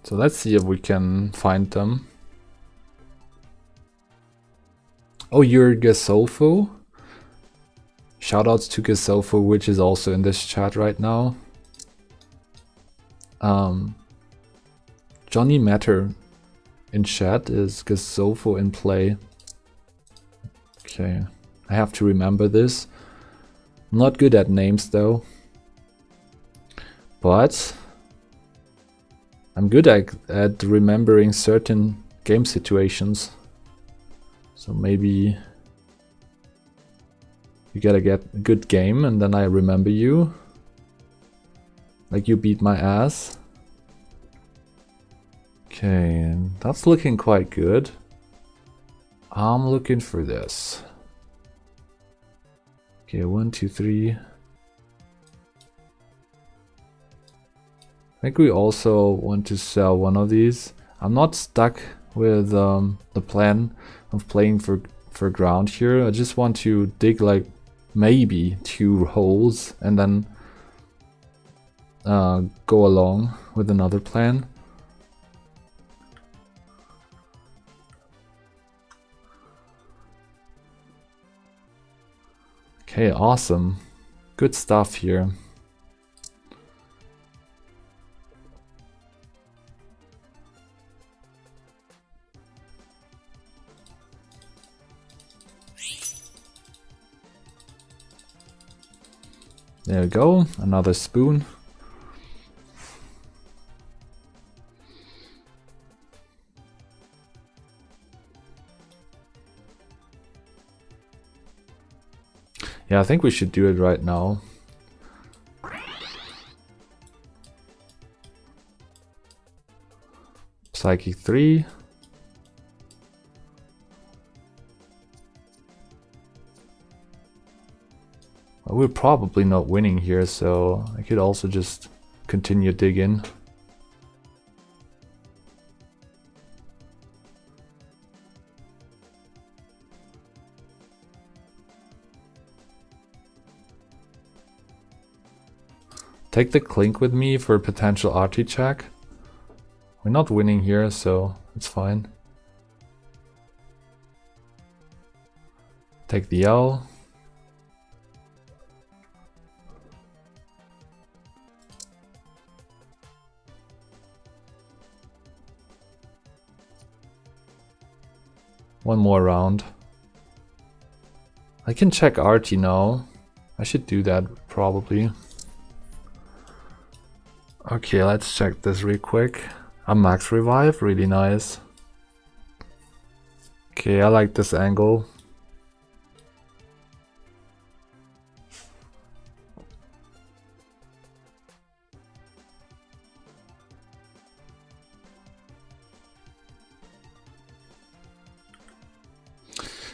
So let's see if we can find them. Oh, you're Gasolfo? Shoutouts to Gasolfo, which is also in this chat right now. Johnny Matter in chat is Gasolfo in play. Okay, I have to remember this. I'm not good at names though. But I'm good at remembering certain game situations. So maybe you gotta get a good game and then I remember you. Like you beat my ass. Okay, that's looking quite good. I'm looking for this. Okay, 1, 2, 3. I think we also want to sell one of these. I'm not stuck with the plan of playing for ground here. I just want to dig like maybe 2 holes and then go along with another plan. Okay, awesome. Good stuff here. There we go, another spoon. Yeah, I think we should do it right now. Psychic 3. Well, we're probably not winning here, so I could also just continue digging. Take the Clink with me for a potential arty check. We're not winning here, so it's fine. Take the L. One more round. I can check arty now. I should do that probably. Okay, let's check this real quick. A max revive, really nice. Okay, I like this angle.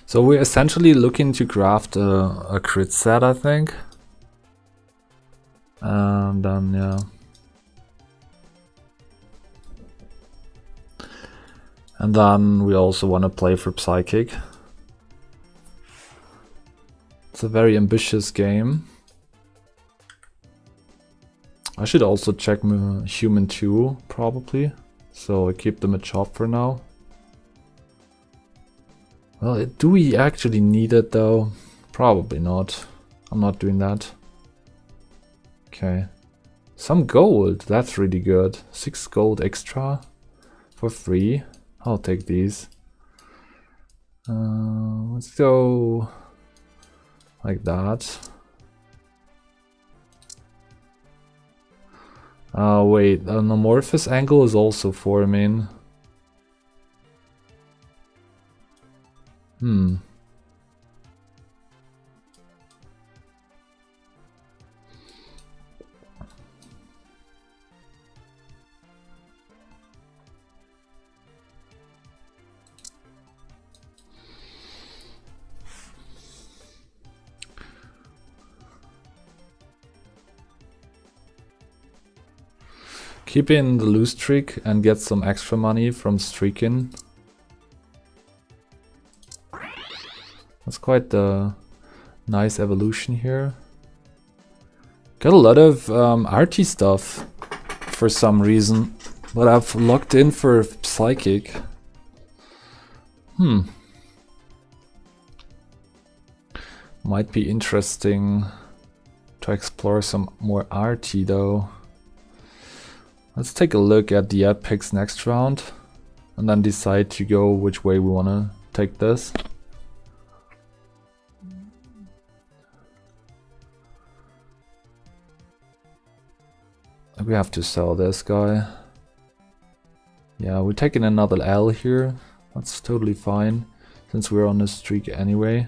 So we're essentially looking to craft a crit set, I think. And then, yeah. And then we also want to play for Psychic. It's a very ambitious game. I should also check Human 2, probably. So I keep them a chop for now. Well, do we actually need it though? Probably not. I'm not doing that. Okay. Some gold, that's really good. 6 gold extra for free. I'll take these. Let's go like that. Wait, an amorphous angle is also forming. Keep in the loose streak and get some extra money from streaking. That's quite the nice evolution here. Got a lot of arty stuff for some reason, but I've locked in for Psychic. Might be interesting to explore some more arty though. Let's take a look at the epics next round and then decide to go which way we want to take this. We have to sell this guy. Yeah, we're taking another L here. That's totally fine since we're on this streak anyway.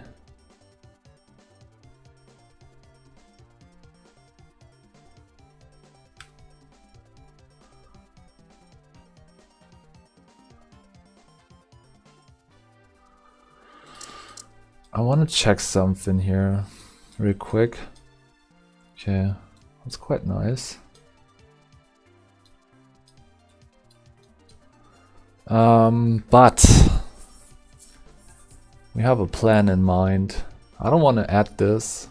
I want to check something here real quick. Okay, that's quite nice. But we have a plan in mind. I don't want to add this.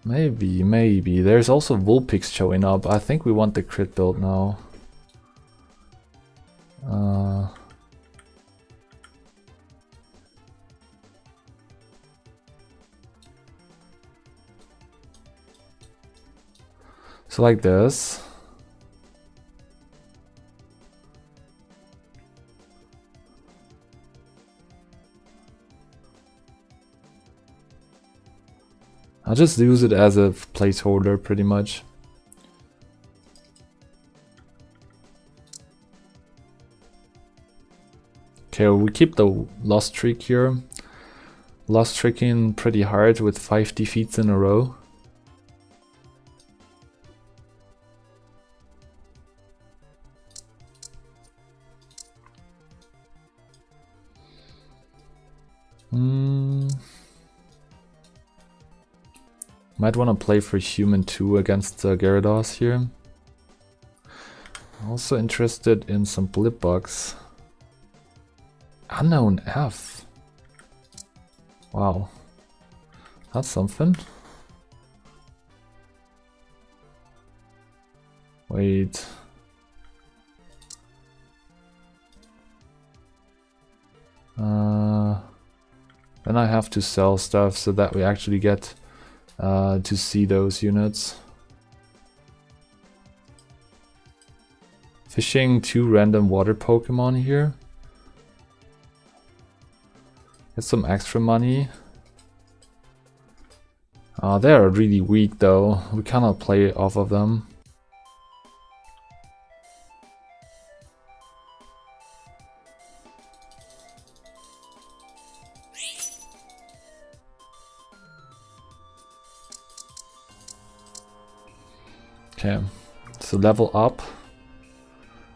Maybe. There's also Vulpix showing up. I think we want the crit build now. So like this. I'll just use it as a placeholder pretty much. Okay, we keep the lost streak here. Lost streaking pretty hard with 5 defeats in a row. Might want to play for human 2 against Gyarados here. Also interested in some blip bugs. Unknown F. Wow. That's something. Wait. Then I have to sell stuff so that we actually get to see those units. Fishing 2 random water Pokemon here. Get some extra money. They are really weak though. We cannot play off of them. Okay, so level up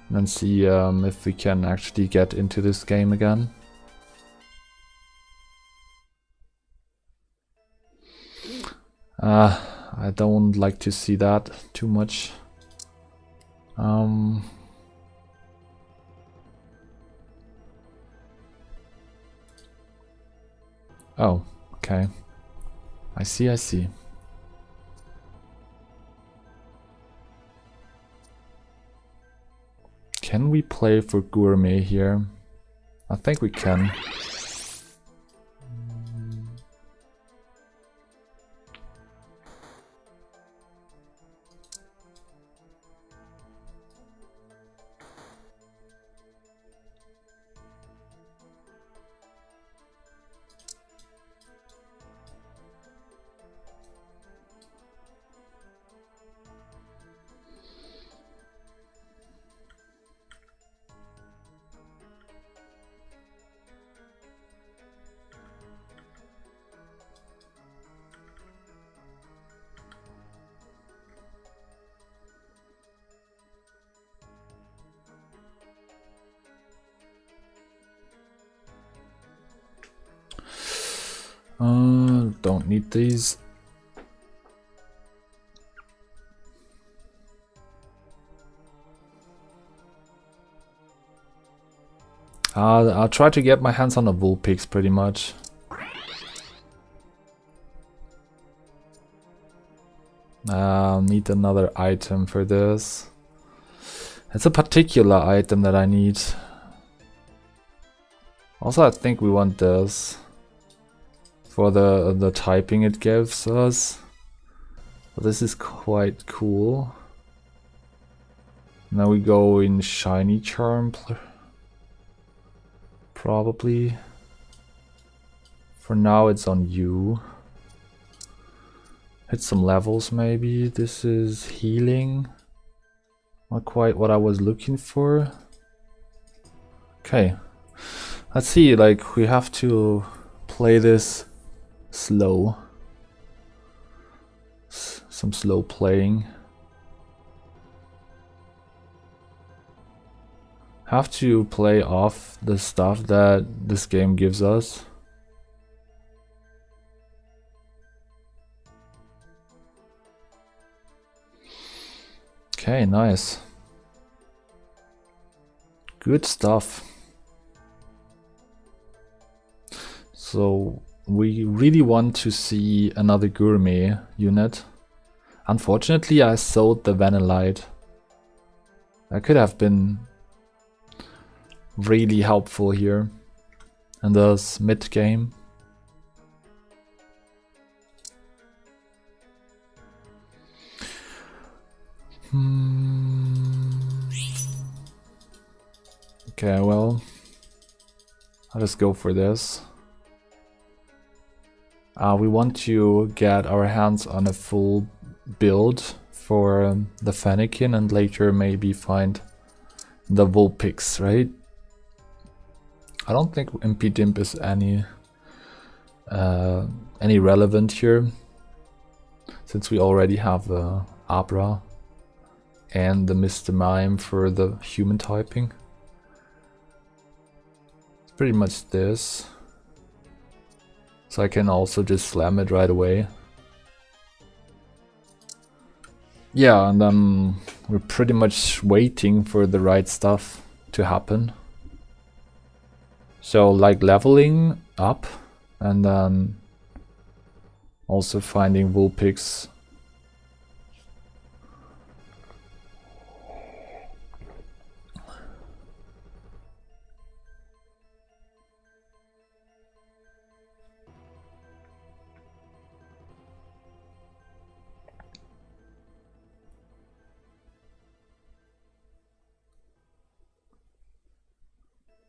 and then see if we can actually get into this game again. I don't like to see that too much. Oh, okay. I see. Can we play for Gourmet here? I think we can. Don't need these. I'll try to get my hands on the Vulpix pretty much. Need another item for this. It's a particular item that I need. Also, I think we want this for the typing it gives us. But this is quite cool. Now we go in Shiny Charm, probably. For now it's on you. Hit some levels maybe. This is healing. Not quite what I was looking for. Okay. Let's see, like, we have to play this slow. Some slow playing. Have to play off the stuff that this game gives us. Okay, nice. Good stuff. So we really want to see another Gourmet unit. Unfortunately, I sold the Vanillite. That could have been really helpful here in this mid game. Okay, well, I'll just go for this. We want to get our hands on a full build for the Fennekin and later maybe find the Vulpix, right? I don't think Impidimp is any relevant here, since we already have the Abra and the Mr. Mime for the human typing. It's pretty much this. So I can also just slam it right away. Yeah, and then we're pretty much waiting for the right stuff to happen. So like leveling up and then also finding Vulpix.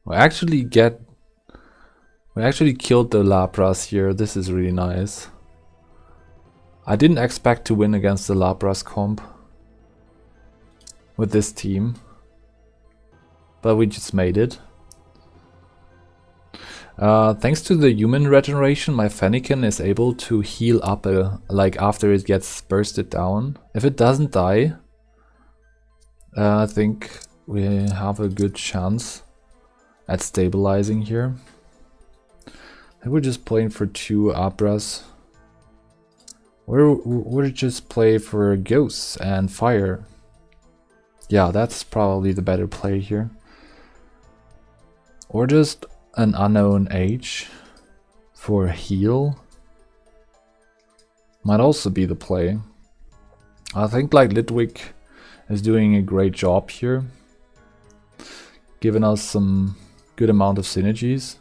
We actually killed the Lapras here. This is really nice. I didn't expect to win against the Lapras comp with this team, but we just made it. Thanks to the human regeneration, my Fennekin is able to heal up like after it gets bursted down. If it doesn't die, I think we have a good chance at stabilizing here. I think we're just playing for 2 Abras. We're just play for Ghosts and Fire. Yeah, that's probably the better play here. Or just an Unknown Age for heal. Might also be the play. I think like Litwick is doing a great job here, giving us some good amount of synergies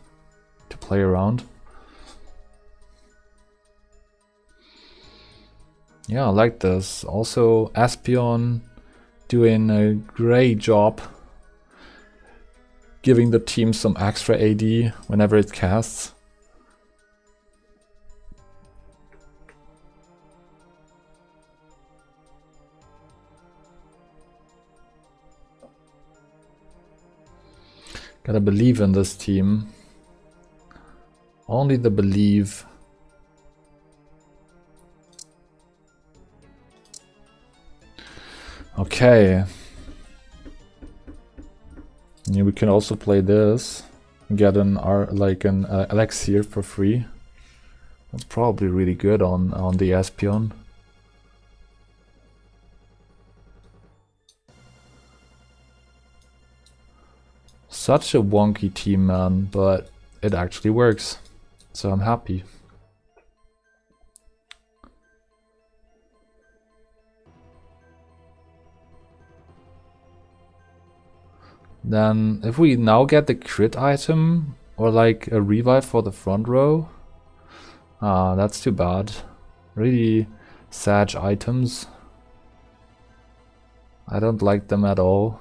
to play around. Yeah, I like this. Also Espeon doing a great job giving the team some extra AD whenever it casts. Gotta believe in this team. Only the believe. Okay. Yeah, we can also play this. Get an elixir for free. That's probably really good on the Espeon. Such a wonky team, man, but it actually works. So I'm happy. Then if we now get the crit item or like a revive for the front row, that's too bad. Really sad items. I don't like them at all.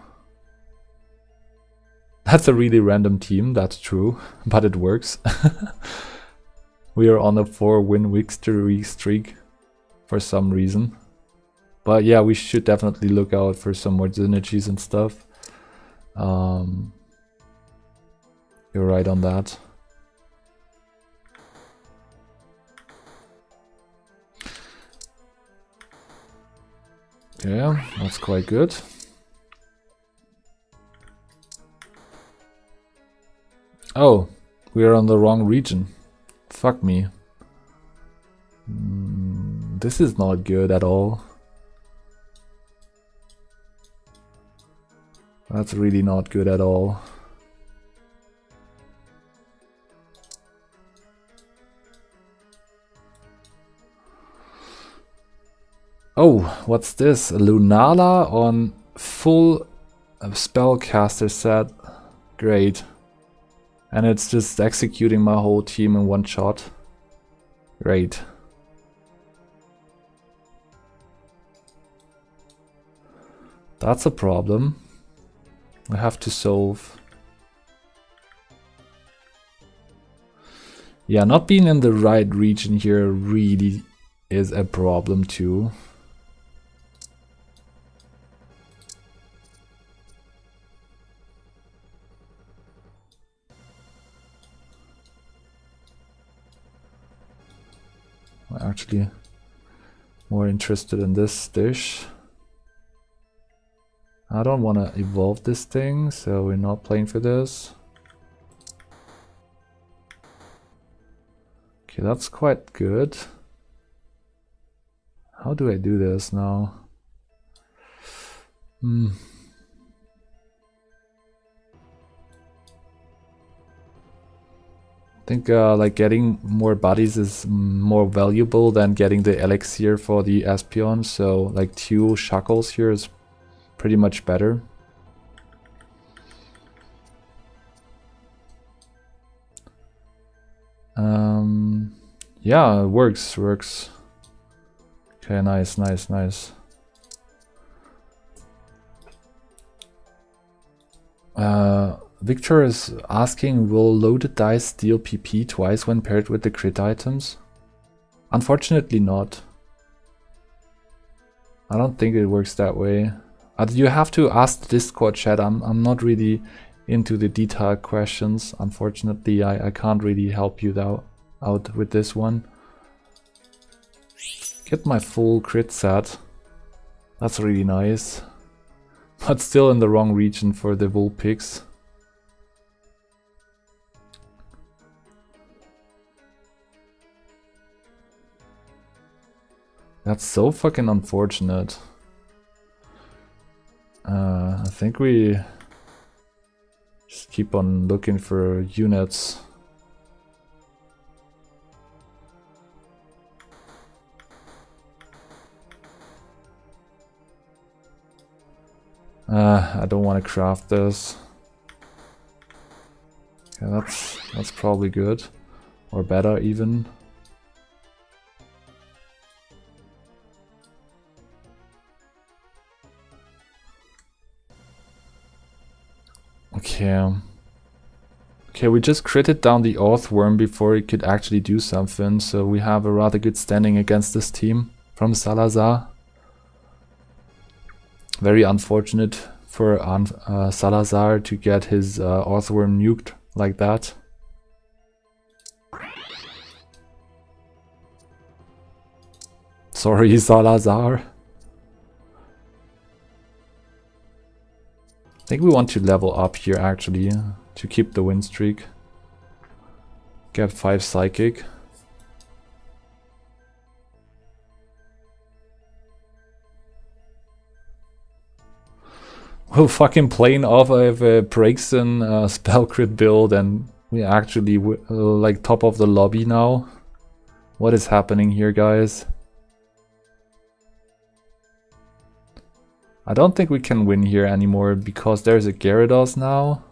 That's a really random team, that's true, but it works. We are on a 4-win victory streak for some reason. But yeah, we should definitely look out for some more synergies and stuff. You're right on that. Yeah, that's quite good. Oh, we are on the wrong region. Fuck me. This is not good at all. That's really not good at all. Oh, what's this? A Lunala on full spellcaster set. Great. And it's just executing my whole team in one shot. Great. That's a problem. I have to solve. Yeah, not being in the right region here really is a problem too. I'm actually more interested in this dish. I don't want to evolve this thing, so we're not playing for this. Okay, that's quite good. How do I do this now? I think like getting more bodies is more valuable than getting the elixir for the Espeon, so like 2 shackles here is pretty much better. Yeah, it works. Okay, nice. Victor is asking, will loaded dice deal PP twice when paired with the crit items? Unfortunately not. I don't think it works that way. You have to ask the Discord chat. I'm not really into the detailed questions. Unfortunately, I can't really help you out with this one. Get my full crit set. That's really nice. But still in the wrong region for the Vulpix. That's so fucking unfortunate. I think we just keep on looking for units. I don't want to craft this. Okay, that's probably good, or better even. Okay, we just critted down the Earthworm before it could actually do something, so we have a rather good standing against this team from Salazar. Very unfortunate for Salazar to get his Earthworm nuked like that. Sorry, Salazar. I think we want to level up here actually to keep the win streak. Get 5 psychic. we're fucking playing off of a Braixen spell crit build, and we actually like top of the lobby now. What is happening here, guys? I don't think we can win here anymore because there's a Gyarados now.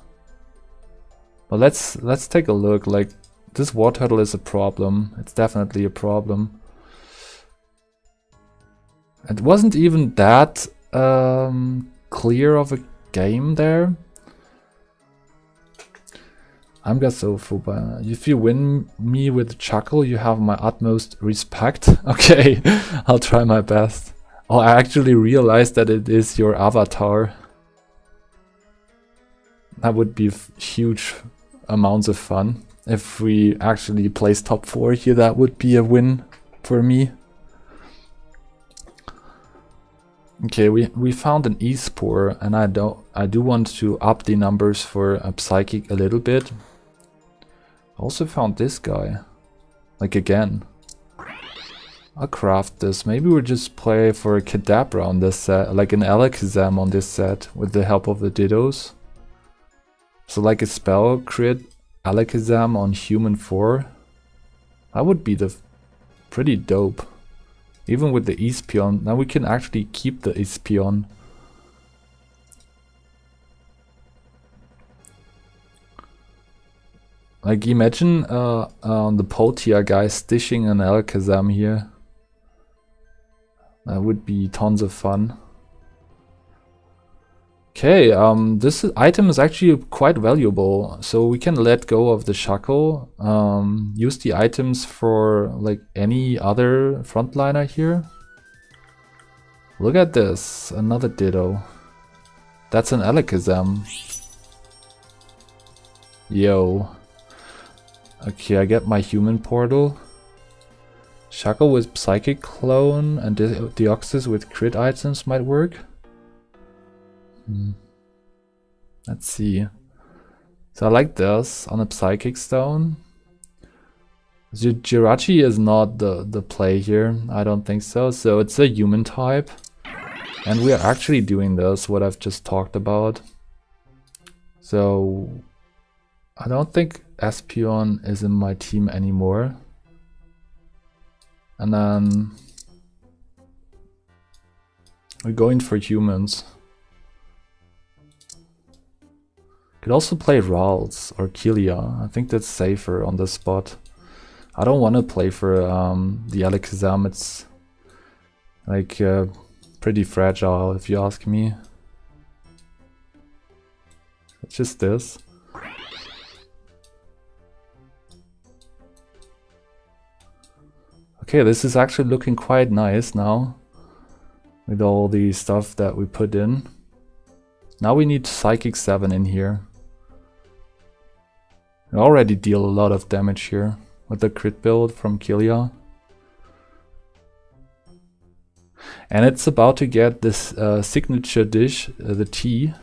But let's take a look. Like, this Wartortle is a problem. It's definitely a problem. It wasn't even that clear of a game there. I'm Gasofuba. If you win me with Chuckle, you have my utmost respect. Okay, I'll try my best. Oh, I actually realized that it is your avatar. That would be huge amounts of fun. If we actually place top 4 here, that would be a win for me. Okay, we found an E-Spore, and I do want to up the numbers for a Psychic a little bit. Also found this guy. Like, again. I'll craft this. Maybe we'll just play for a Kadabra on this set, like an Alakazam on this set, with the help of the Dittos. So like a spell crit Alakazam on human 4. That would be pretty dope. Even with the Espeon. Now we can actually keep the Espeon. Like, imagine the Poltia guy stishing an Alakazam here. That would be tons of fun. Okay, this item is actually quite valuable, so we can let go of the Shackle, use the items for like any other frontliner here. Look at this, another Ditto. That's an Alakazam. Yo. Okay, I get my human portal. Shackle with Psychic Clone and Deoxys with crit items might work. Let's see. So I like this on a Psychic Stone. Jirachi is not the play here. I don't think so. So it's a human type. And we are actually doing this, what I've just talked about. So I don't think Espeon is in my team anymore. And then we're going for humans. Could also play Ralts or Kelia. I think that's safer on this spot. I don't want to play for the Alakazam. It's like pretty fragile, if you ask me. It's just this. Okay, this is actually looking quite nice now, with all the stuff that we put in. Now we need Psychic 7 in here. We already deal a lot of damage here with the crit build from Kelia. And it's about to get this signature dish, the T.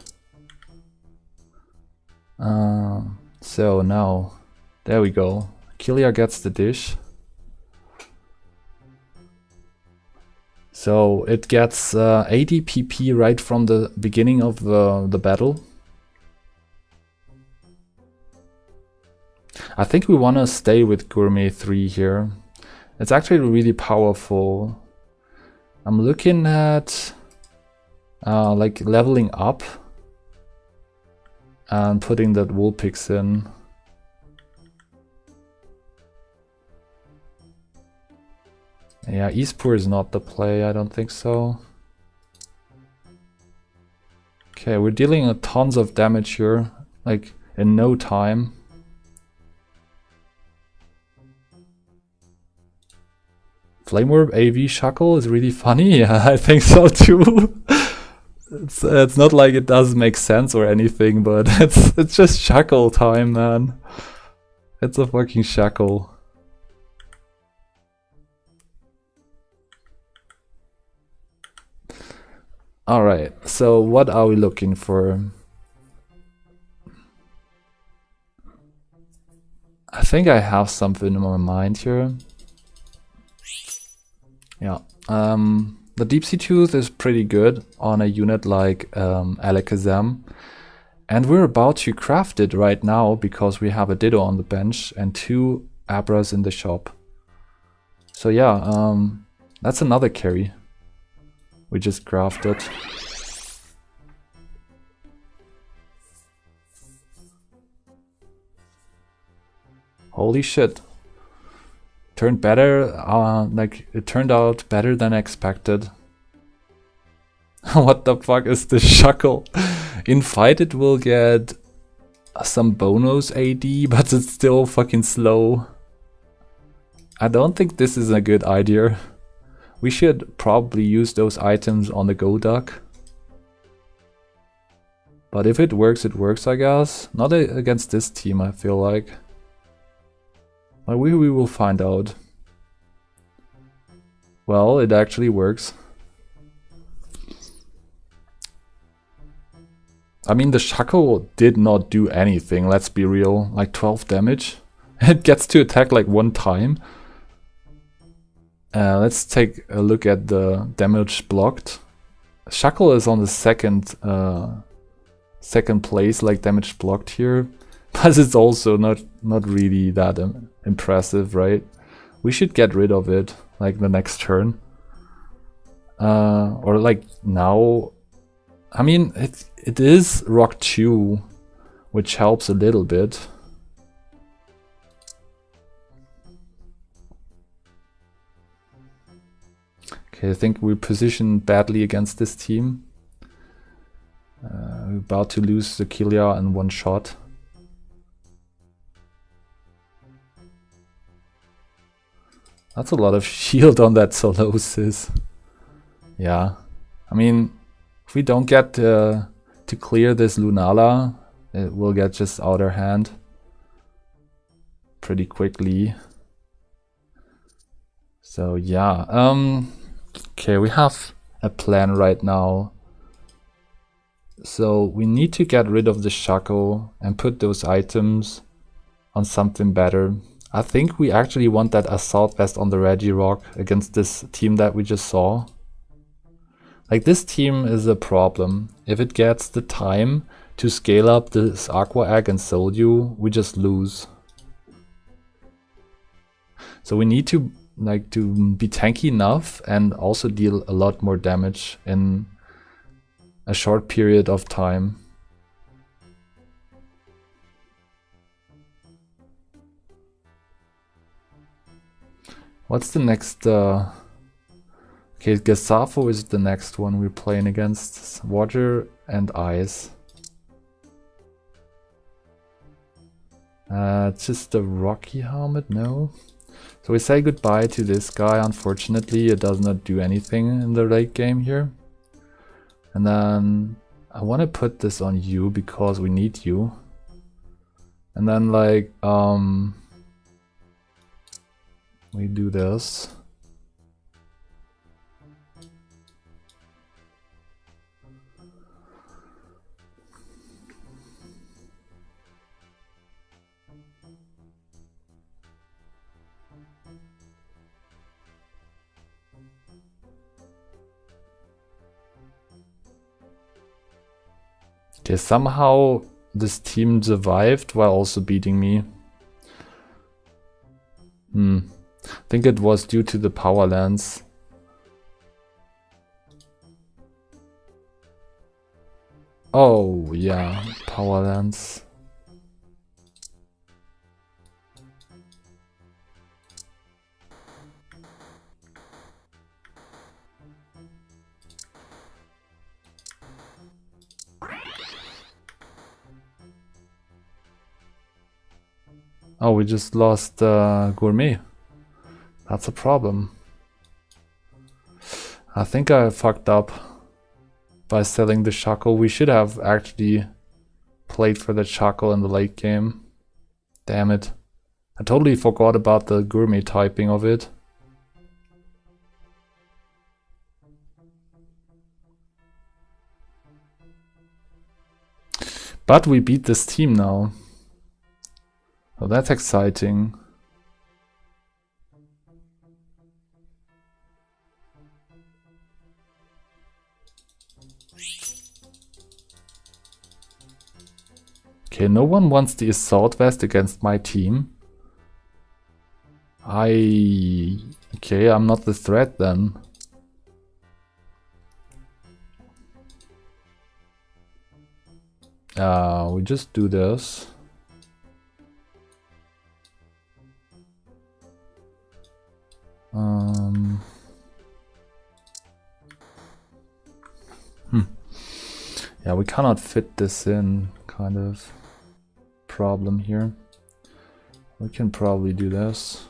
So now, there we go. Kelia gets the dish. So it gets 80 PP right from the beginning of the battle. I think we want to stay with Gourmet 3 here. It's actually really powerful. I'm looking at like leveling up and putting that Vulpix in. Yeah, E-Spore is not the play, I don't think so. Okay, we're dealing tons of damage here, like in no time. Flame Orb AV Shackle is really funny, yeah, I think so too. It's not like it does make sense or anything, but it's just Shackle time, man. It's a fucking Shackle. Alright, so what are we looking for? I think I have something in my mind here. Yeah, The Deep Sea Tooth is pretty good on a unit like Alakazam. And we're about to craft it right now because we have a Ditto on the bench and 2 Abras in the shop. So yeah, that's another carry we just crafted. Holy shit. Turned better, like it turned out better than expected. What the fuck is this Shuckle? In fight it will get some bonus AD, but it's still fucking slow. I don't think this is a good idea. We should probably use those items on the Golduck. But if it works, I guess. Not against this team, I feel like. But we will find out. Well, it actually works. I mean, the Shuckle did not do anything, let's be real. Like 12 damage. It gets to attack like 1 time. Let's take a look at the damage blocked. Shuckle is on the second place, like damage blocked here. But it's also not really that impressive, right? We should get rid of it, like the next turn. Or like now. I mean, it is Rock 2, which helps a little bit. Okay, I think we're positioned badly against this team. We're about to lose the Kilia in 1 shot. That's a lot of shield on that Solosis. Yeah, I mean, if we don't get to clear this Lunala, it will get just out of hand pretty quickly. So yeah, okay, we have a plan right now. So we need to get rid of the Shuckle and put those items on something better. I think we actually want that Assault Vest on the Regirock against this team that we just saw. Like, this team is a problem. If it gets the time to scale up this Aqua Egg and Soldew, we just lose. So we need to be tanky enough and also deal a lot more damage in a short period of time. What's the next? Okay, Gasafo is the next one we're playing against. Water and Ice. It's just a Rocky Helmet, no? So we say goodbye to this guy. Unfortunately, it does not do anything in the late game here. And then I want to put this on you because we need you. And then like, we do this. Okay, somehow this team survived while also beating me. I think it was due to the Power Lance. Oh, yeah, Power Lance. Oh, we just lost Gourmet. That's a problem. I think I fucked up by selling the Shuckle. We should have actually played for the Shuckle in the late game. Damn it. I totally forgot about the Gourmet typing of it. But we beat this team now. So that's exciting. Okay, no one wants the assault vest against my team. Okay, I'm not the threat then. We just do this. Yeah, we cannot fit this in, kind of problem here. We can probably do this.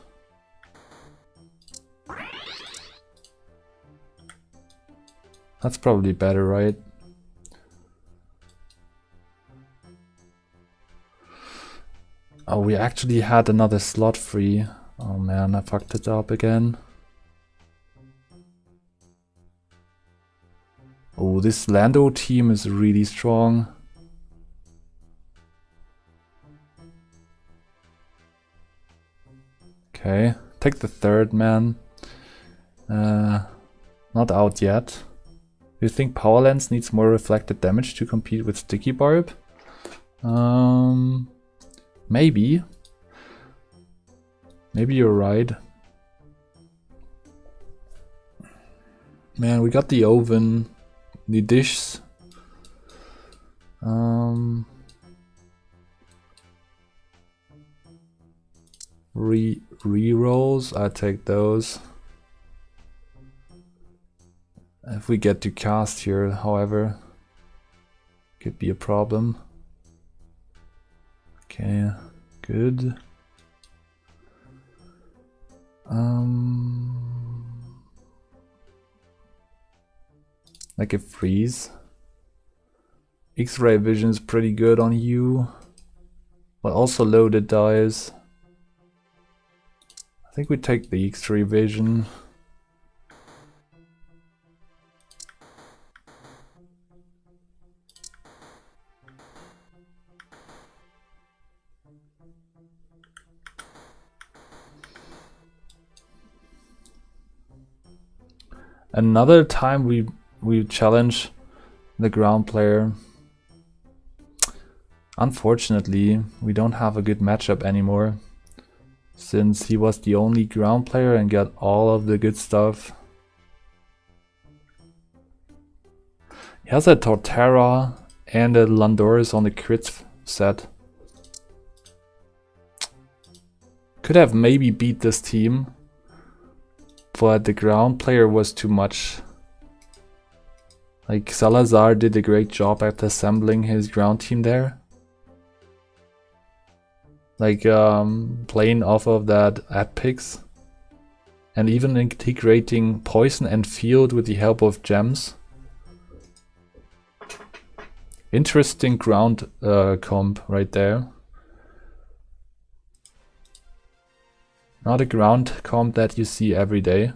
That's probably better, right? Oh, we actually had another slot free. Oh man, I fucked it up again. Oh, this Lando team is really strong. Okay, take the third man. Not out yet. Do you think Power Lens needs more reflected damage to compete with Sticky Barb? Maybe. Maybe you're right. Man, we got the oven, the dishes. Re-rolls, I take those. If we get to cast here, however, could be a problem. Okay, good. Like a freeze. X-ray vision is pretty good on you, but also loaded dice. I think we take the X-ray vision. Another time we challenge the ground player. Unfortunately, we don't have a good matchup anymore, since he was the only ground player and got all of the good stuff. He has a Torterra and a Landorus on the crit set. Could have maybe beat this team, but the ground player was too much. Like, Salazar did a great job at assembling his ground team there. Like, playing off of that epics. And even integrating poison and field with the help of gems. Interesting ground comp right there. Not a ground comp that you see every day.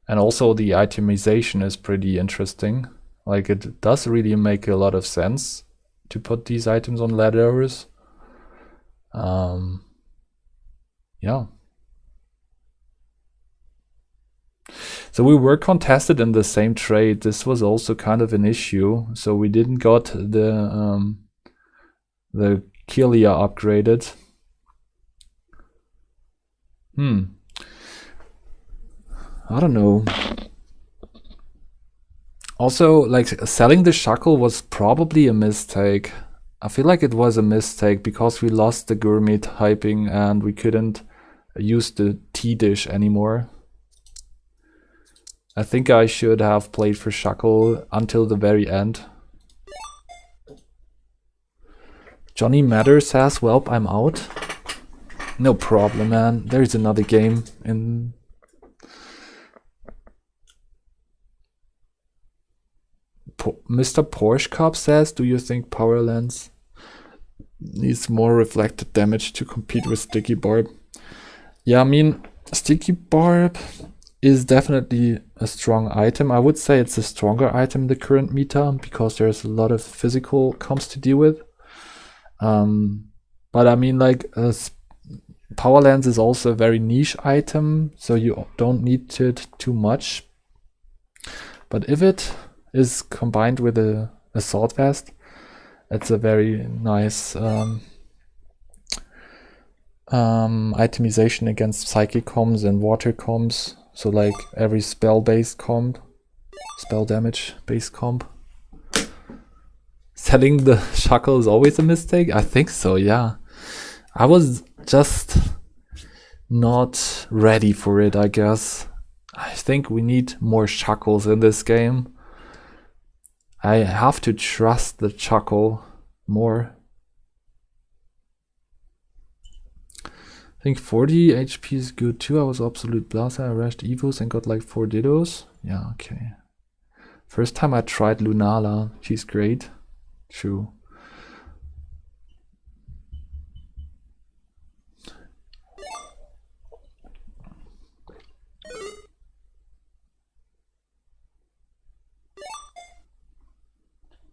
And also the itemization is pretty interesting. Like, it does really make a lot of sense to put these items on ladders. Yeah. So we were contested in the same trade. This was also kind of an issue. So we didn't got the Kilia upgraded. I don't know. Also, like, selling the Shackle was probably a mistake. I feel like it was a mistake because we lost the gourmet hyping and we couldn't use the tea dish anymore. I think I should have played for Shackle until the very end. Johnny Matter says, "Welp, I'm out." No problem, man. There's another game in... Mr. Porsche Cop says, "Do you think Power Lens needs more reflected damage to compete with Sticky Barb?" Yeah, I mean, Sticky Barb is definitely a strong item. I would say it's a stronger item in the current meta because there's a lot of physical comps to deal with. But I mean, like, Power Lens is also a very niche item, so you don't need it too much. But if it is combined with a Assault Vest, It's a very nice itemization against psychic comms and water comms. So like every spell-based comp, spell damage-based comp. Selling the shackle is always a mistake? I think so, yeah. I was just not ready for it, I guess. I think we need more shackles in this game. I have to trust the shackle more. I think 40 HP is good too. I was Absolute Blaster, I rushed Evos and got like 4 Dittos. Yeah, okay. First time I tried Lunala, she's great. True.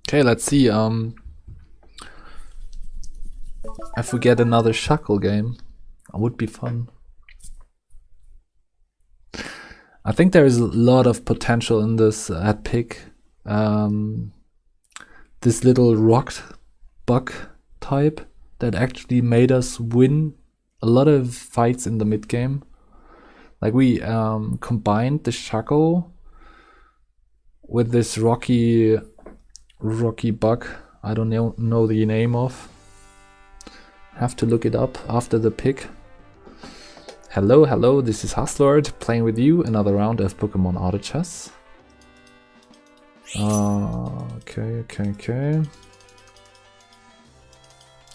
Okay, let's see. If we get another shackle game, it would be fun. I think there is a lot of potential in this at pick. This little rock bug type that actually made us win a lot of fights in the mid game. Like we combined the shackle with this rocky bug. I don't know the name of. Have to look it up after the pick. Hello, this is Haslord playing with you another round of Pokemon Auto Chess. Okay.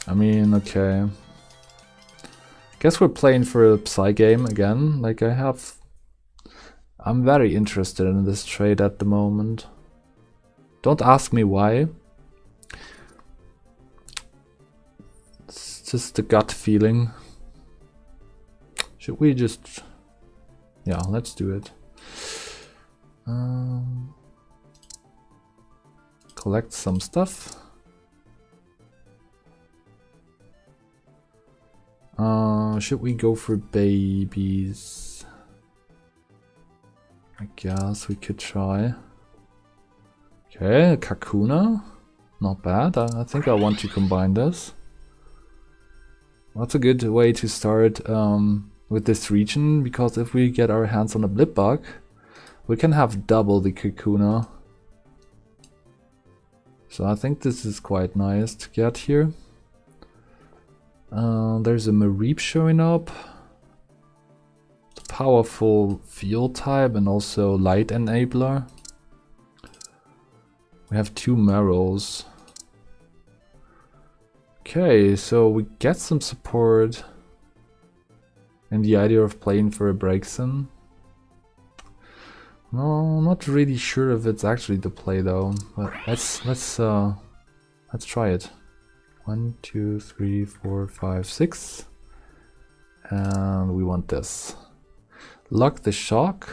I mean, okay. Guess we're playing for a Psy game again. Like I'm very interested in this trade at the moment. Don't ask me why. It's just a gut feeling. Should we just... Yeah, let's do it. Collect some stuff. Should we go for babies? I guess we could try. Okay, Kakuna. Not bad. I think I want to combine this. That's a good way to start with this region, because if we get our hands on a Blipbug, we can have double the Kakuna. So I think this is quite nice to get here. There's a Mareep showing up. It's a powerful field type and also light enabler. We have 2 Marrows. Okay, so we get some support and the idea of playing for a Braixen. No, I'm not really sure if it's actually the play though, but let's try it. 1, 2, 3, 4, 5, 6, and we want this. Lock the shop,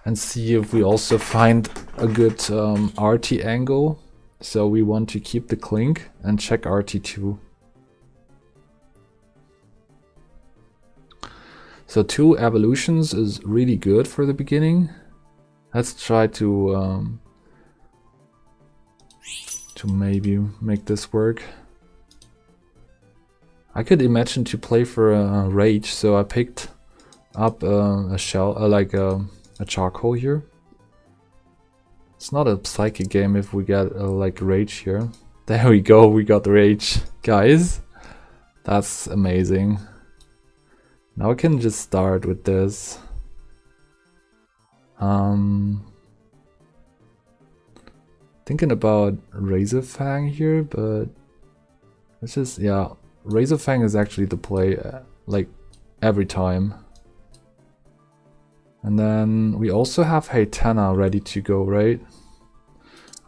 and see if we also find a good RT angle. So we want to keep the Clink and check RT2. So 2 evolutions is really good for the beginning. Let's try to maybe make this work. I could imagine to play for a Rage, so I picked up a shell, like a charcoal here. It's not a psychic game if we get like Rage here. There we go, we got Rage, guys. That's amazing. Now I can just start with this. Thinking about Razorfang here, but it's just, yeah, Razorfang is actually the play like every time. And then we also have Hatenna ready to go, right?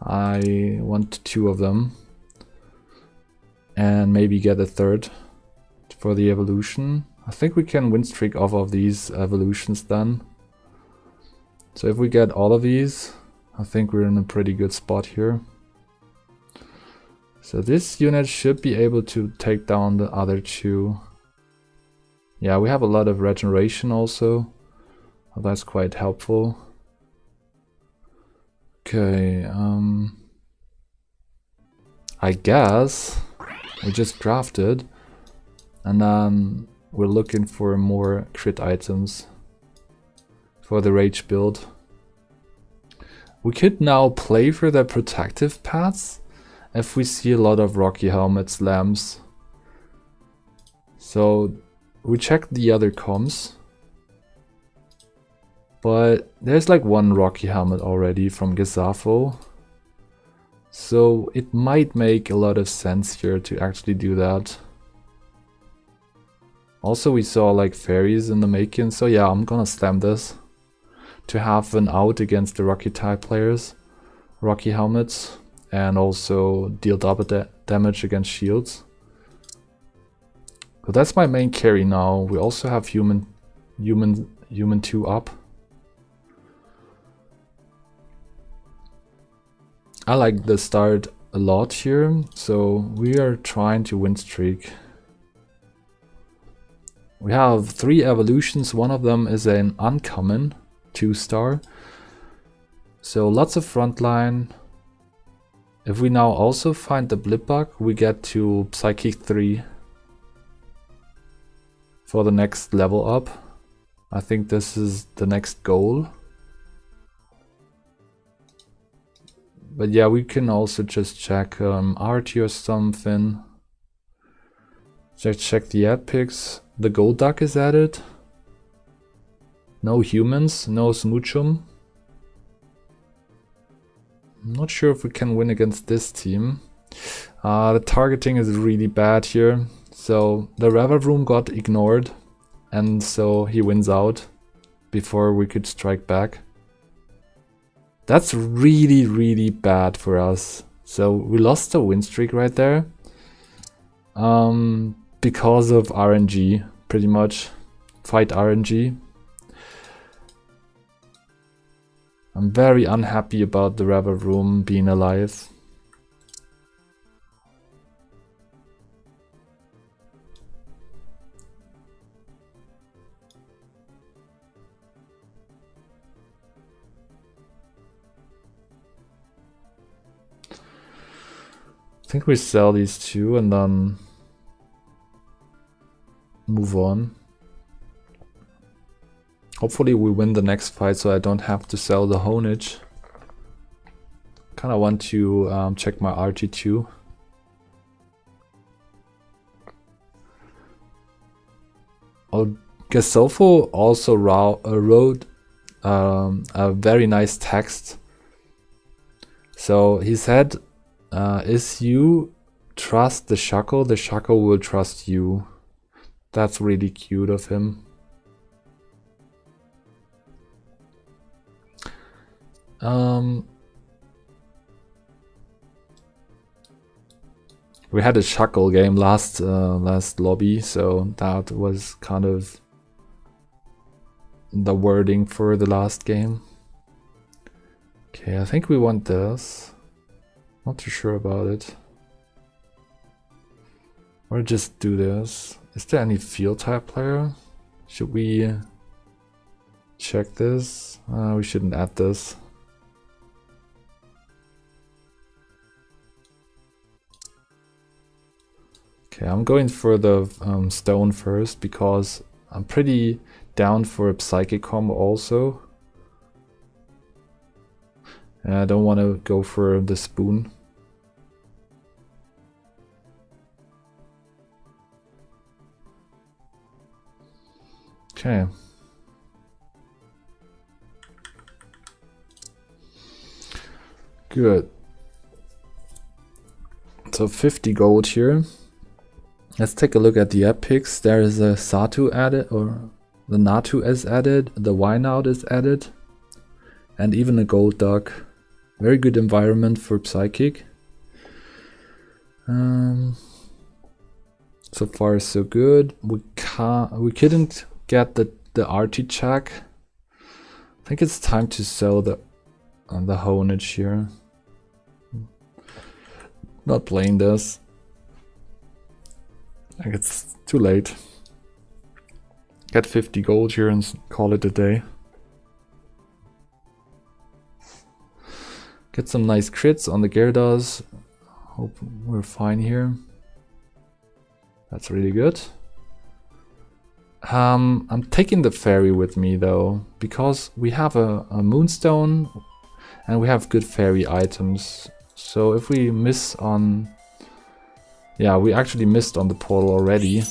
I want 2 of them. And maybe get a 3rd for the evolution. I think we can win streak off of these evolutions then. So if we get all of these, I think we're in a pretty good spot here. So this unit should be able to take down the other 2. Yeah, we have a lot of regeneration also. Oh, that's quite helpful. Okay, I guess we just crafted, and then we're looking for more crit items for the rage build. We could now play for the protective paths if we see a lot of rocky helmet slams. So we checked the other comms, but there's like one rocky helmet already from Gesafo. So it might make a lot of sense here to actually do that. Also we saw like fairies in the making, so yeah, I'm gonna slam this to have an out against the rocky type players, rocky helmets, and also deal double damage against shields. So that's my main carry now. We also have human 2 up. I like the start a lot here, so we are trying to win streak. We have 3 evolutions, one of them is an uncommon 2-star. So lots of frontline. If we now also find the Blipbug, we get to Psychic 3 for the next level up. I think this is the next goal. But yeah, we can also just check RT or something. Check the epics. The Golduck is added. No humans, no Smoochum. I'm not sure if we can win against this team. The targeting is really bad here. So the Revavroom got ignored, and so he wins out before we could strike back. That's really, really bad for us. So we lost the win streak right there. Because of RNG, pretty much. Fight RNG. I'm very unhappy about the Revavroom being alive. I think we sell these 2 and then move on. Hopefully we win the next fight so I don't have to sell the Honage. Kinda want to check my RT2. Oh, Gesafo also wrote a very nice text. So he said, if you trust the Shaco will trust you. That's really cute of him. We had a Shaco game last lobby, so that was kind of the wording for the last game. Okay, I think we want this. Not too sure about it. Or just do this. Is there any field type player? Should we check this? We shouldn't add this. Okay, I'm going for the stone first because I'm pretty down for a psychic combo also. And I don't want to go for the spoon. Okay. Good. So 50 gold here. Let's take a look at the epics. There is a Satu added, or the Natu is added, the Wynaut is added, and even a Golduck. Very good environment for Psychic. So far so good. We couldn't get the RT check. I think it's time to sell the Honage here. Not playing this. I think it's too late. Get 50 gold here and call it a day. Get some nice crits on the Gyarados. Hope we're fine here. That's really good. I'm taking the fairy with me though, because we have a moonstone and we have good fairy items. So if we miss on... Yeah, we actually missed on the portal already.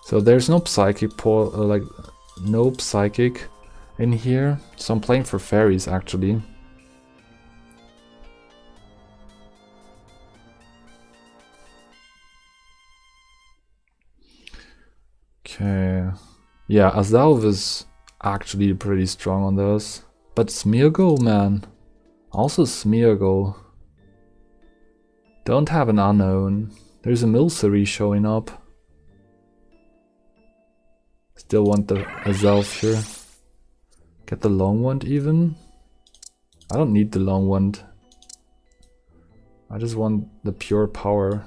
So there's no psychic portal, like no psychic in here. So I'm playing for fairies actually. Okay. Yeah, Azalv is actually pretty strong on those. But Smeargle, man. Also Smeargle. Don't have an unknown. There's a Milcery showing up. Still want the Azalf here. Get the long wand even. I don't need the long wand. I just want the pure power.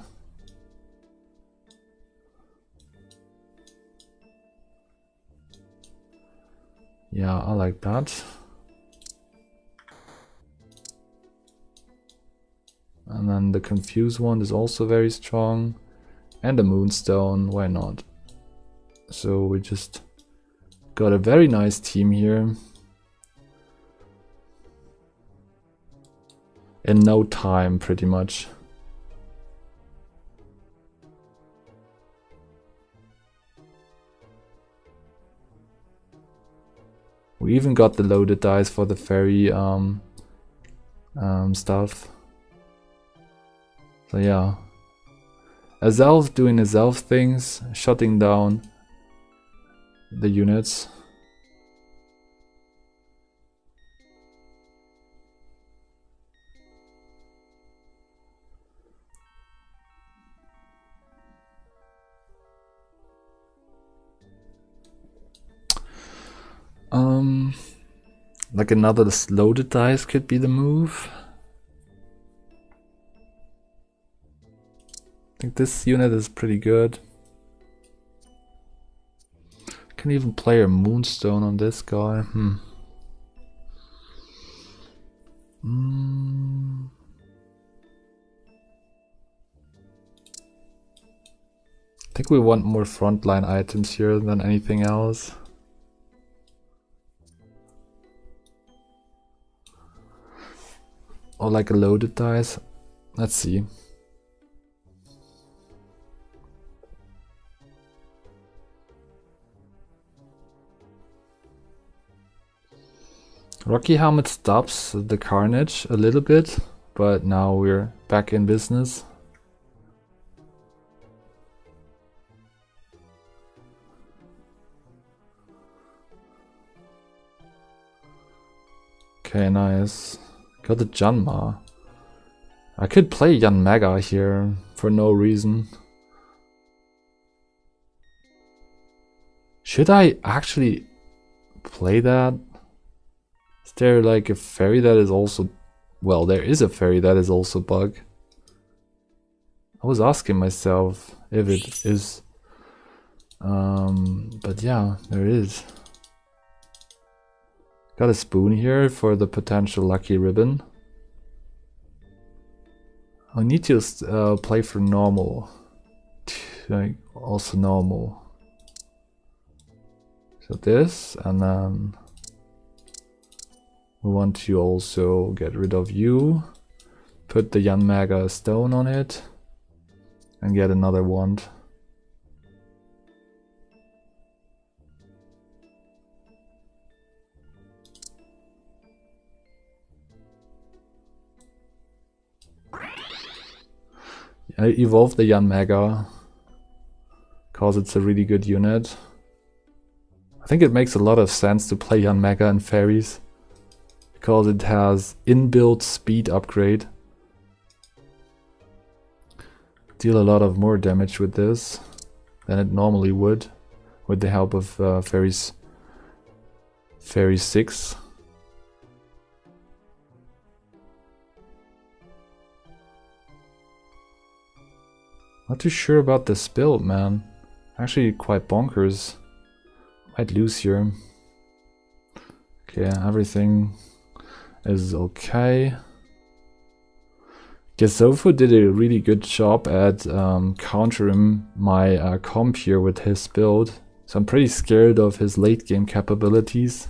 Yeah, I like that. And then the Confuse one is also very strong. And the Moonstone, why not? So we just got a very nice team here. In no time, pretty much. We even got the loaded dice for the fairy stuff. So yeah. Azalf doing Azalf things, shutting down the units. Like another loaded dice could be the move. I think this unit is pretty good. Can even play a Moonstone on this guy. I think we want more frontline items here than anything else. Or like a loaded dice. Let's see. Rocky Helmet stops the carnage a little bit, but now we're back in business. Okay, nice. Got the Janma. I could play Yanmega here for no reason. Should I actually play that? Is there like a fairy that is also... Well, there is a fairy that is also bug. I was asking myself if it is. But yeah, there is. Got a spoon here for the potential lucky ribbon. I need to play for normal. Like also normal. So this, and then we want to also get rid of you. Put the Yanmega stone on it. And get another wand. I evolved the Yanmega because it's a really good unit. I think it makes a lot of sense to play Yanmega and fairies because it has inbuilt speed upgrade. Deal a lot of more damage with this than it normally would with the help of Fairy 6. Not too sure about this build, man. Actually quite bonkers. Might lose here. Okay, everything is okay. Gesofo did a really good job at countering my comp here with his build, so I'm pretty scared of his late game capabilities.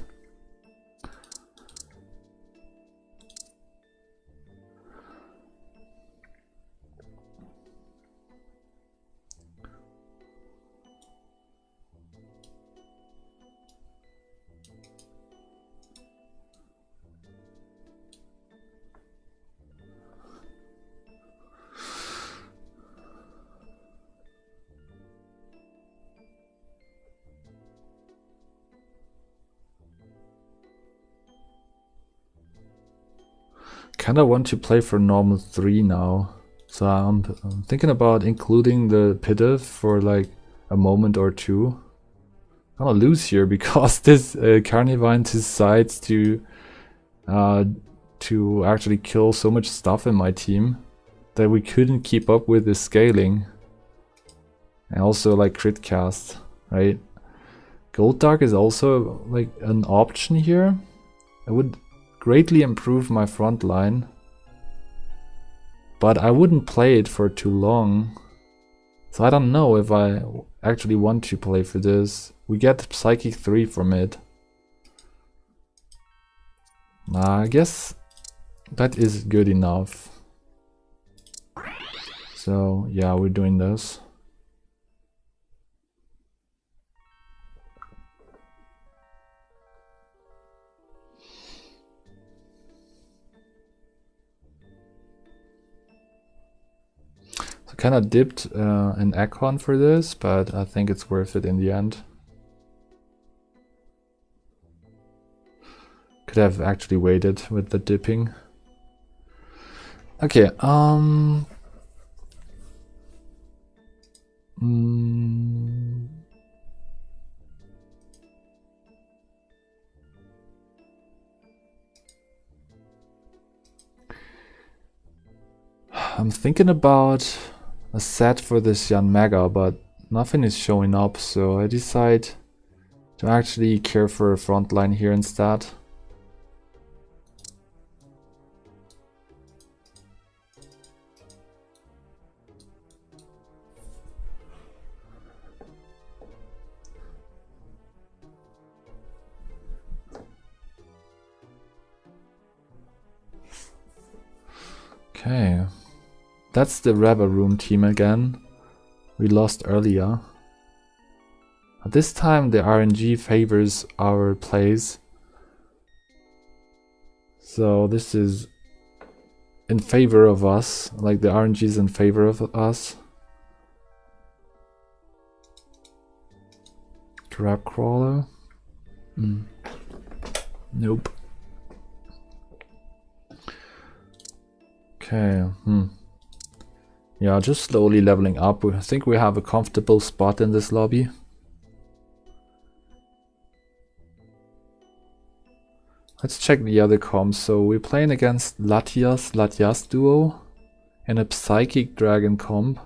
Kinda want to play for normal 3 now, so I'm thinking about including the Pidove for like a moment or two. I'm gonna lose here because this Carnivine decides to actually kill so much stuff in my team that we couldn't keep up with the scaling. And also like crit cast, right? Gold Dark is also like an option here. I would greatly improve my front line, but I wouldn't play it for too long, so I don't know if I actually want to play for this. We get Psychic 3 from it. I guess that is good enough. So yeah, we're doing this. Kind of dipped an Ekon for this, but I think it's worth it in the end. Could have actually waited with the dipping. Okay, I'm thinking about a set for this Yanmega, but nothing is showing up, so I decide to actually care for a front line here instead. Okay. That's the Rebel Room team again. We lost earlier. This time the RNG favors our plays. So this is in favor of us, like the RNG is in favor of us. Crab Crawler? Nope. Okay, Yeah, just slowly leveling up. I think we have a comfortable spot in this lobby. Let's check the other comps. So we're playing against Latias duo and a Psychic Dragon comp.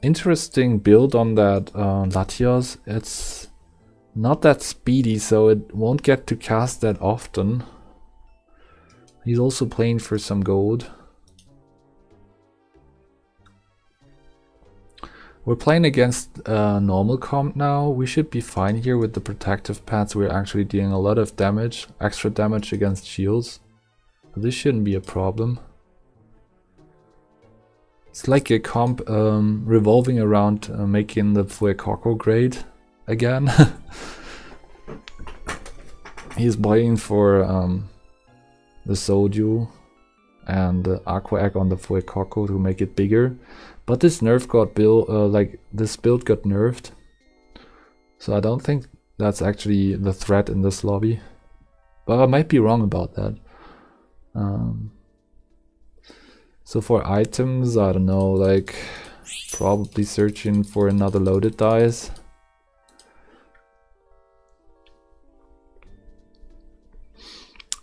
Interesting build on that Latias. It's not that speedy, so it won't get to cast that often. He's also playing for some gold. We're playing against normal comp now. We should be fine here with the protective pads. We're actually doing a lot of damage, extra damage against shields. So this shouldn't be a problem. It's like a comp revolving around making the Fuecoco great again. He's buying for the Soju and the Aqua Egg on the Fuecoco to make it bigger. But this nerf got built, this build got nerfed. So I don't think that's actually the threat in this lobby. But I might be wrong about that. So for items, I don't know, like probably searching for another loaded dice.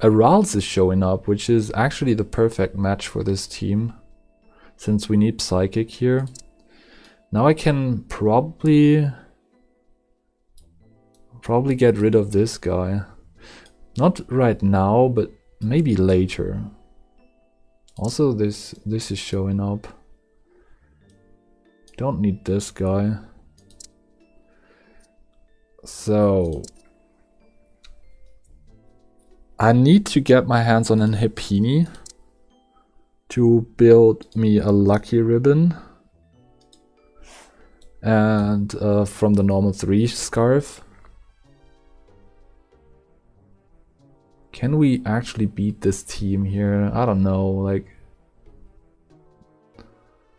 A Ralts is showing up, which is actually the perfect match for this team, since we need Psychic here. Now I can probably get rid of this guy. Not right now, but maybe later. Also, this is showing up. Don't need this guy. So I need to get my hands on an Happiny to build me a lucky ribbon. And from the normal 3 scarf. Can we actually beat this team here? I don't know, like...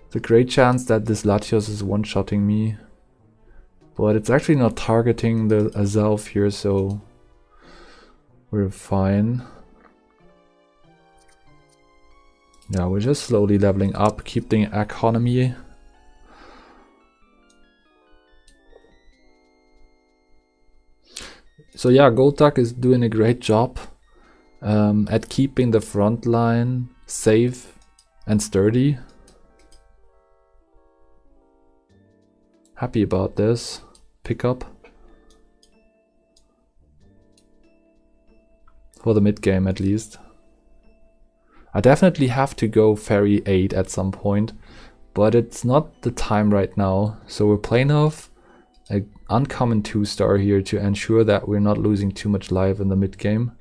It's a great chance that this Latios is one-shotting me. But it's actually not targeting the Azelf here, so... We're fine. Yeah, we're just slowly leveling up, keeping economy. So yeah, Golduck is doing a great job at keeping the front line safe and sturdy. Happy about this pickup. For the mid game at least. I definitely have to go Fairy 8 at some point, but it's not the time right now. So we're playing off an uncommon 2-star here to ensure that we're not losing too much life in the mid game.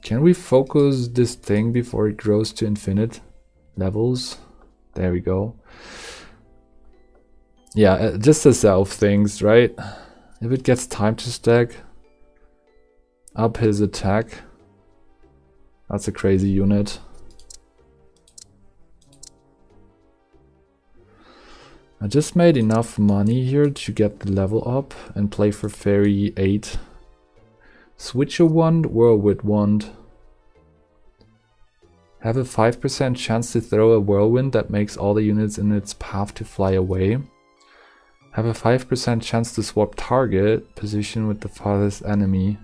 Can we focus this thing before it grows to infinite levels? There we go. Yeah, just the self things, right? If it gets time to stack up his attack, that's a crazy unit. I just made enough money here to get the level up and play for Fairy 8. Switcher Wand, Whirlwind Wand. Have a 5% chance to throw a whirlwind that makes all the units in its path to fly away. Have a 5% chance to swap target position with the farthest enemy.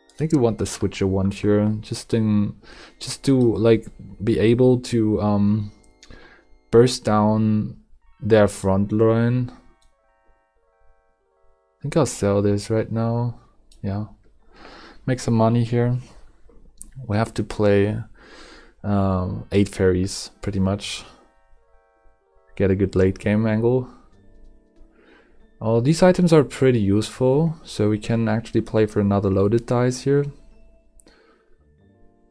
I think we want the Switcher Wand here, just to like be able to burst down their front line. I think I'll sell this right now. Yeah, make some money here. We have to play 8 fairies pretty much. Get a good late game angle. Oh, these items are pretty useful, so we can actually play for another loaded dice here.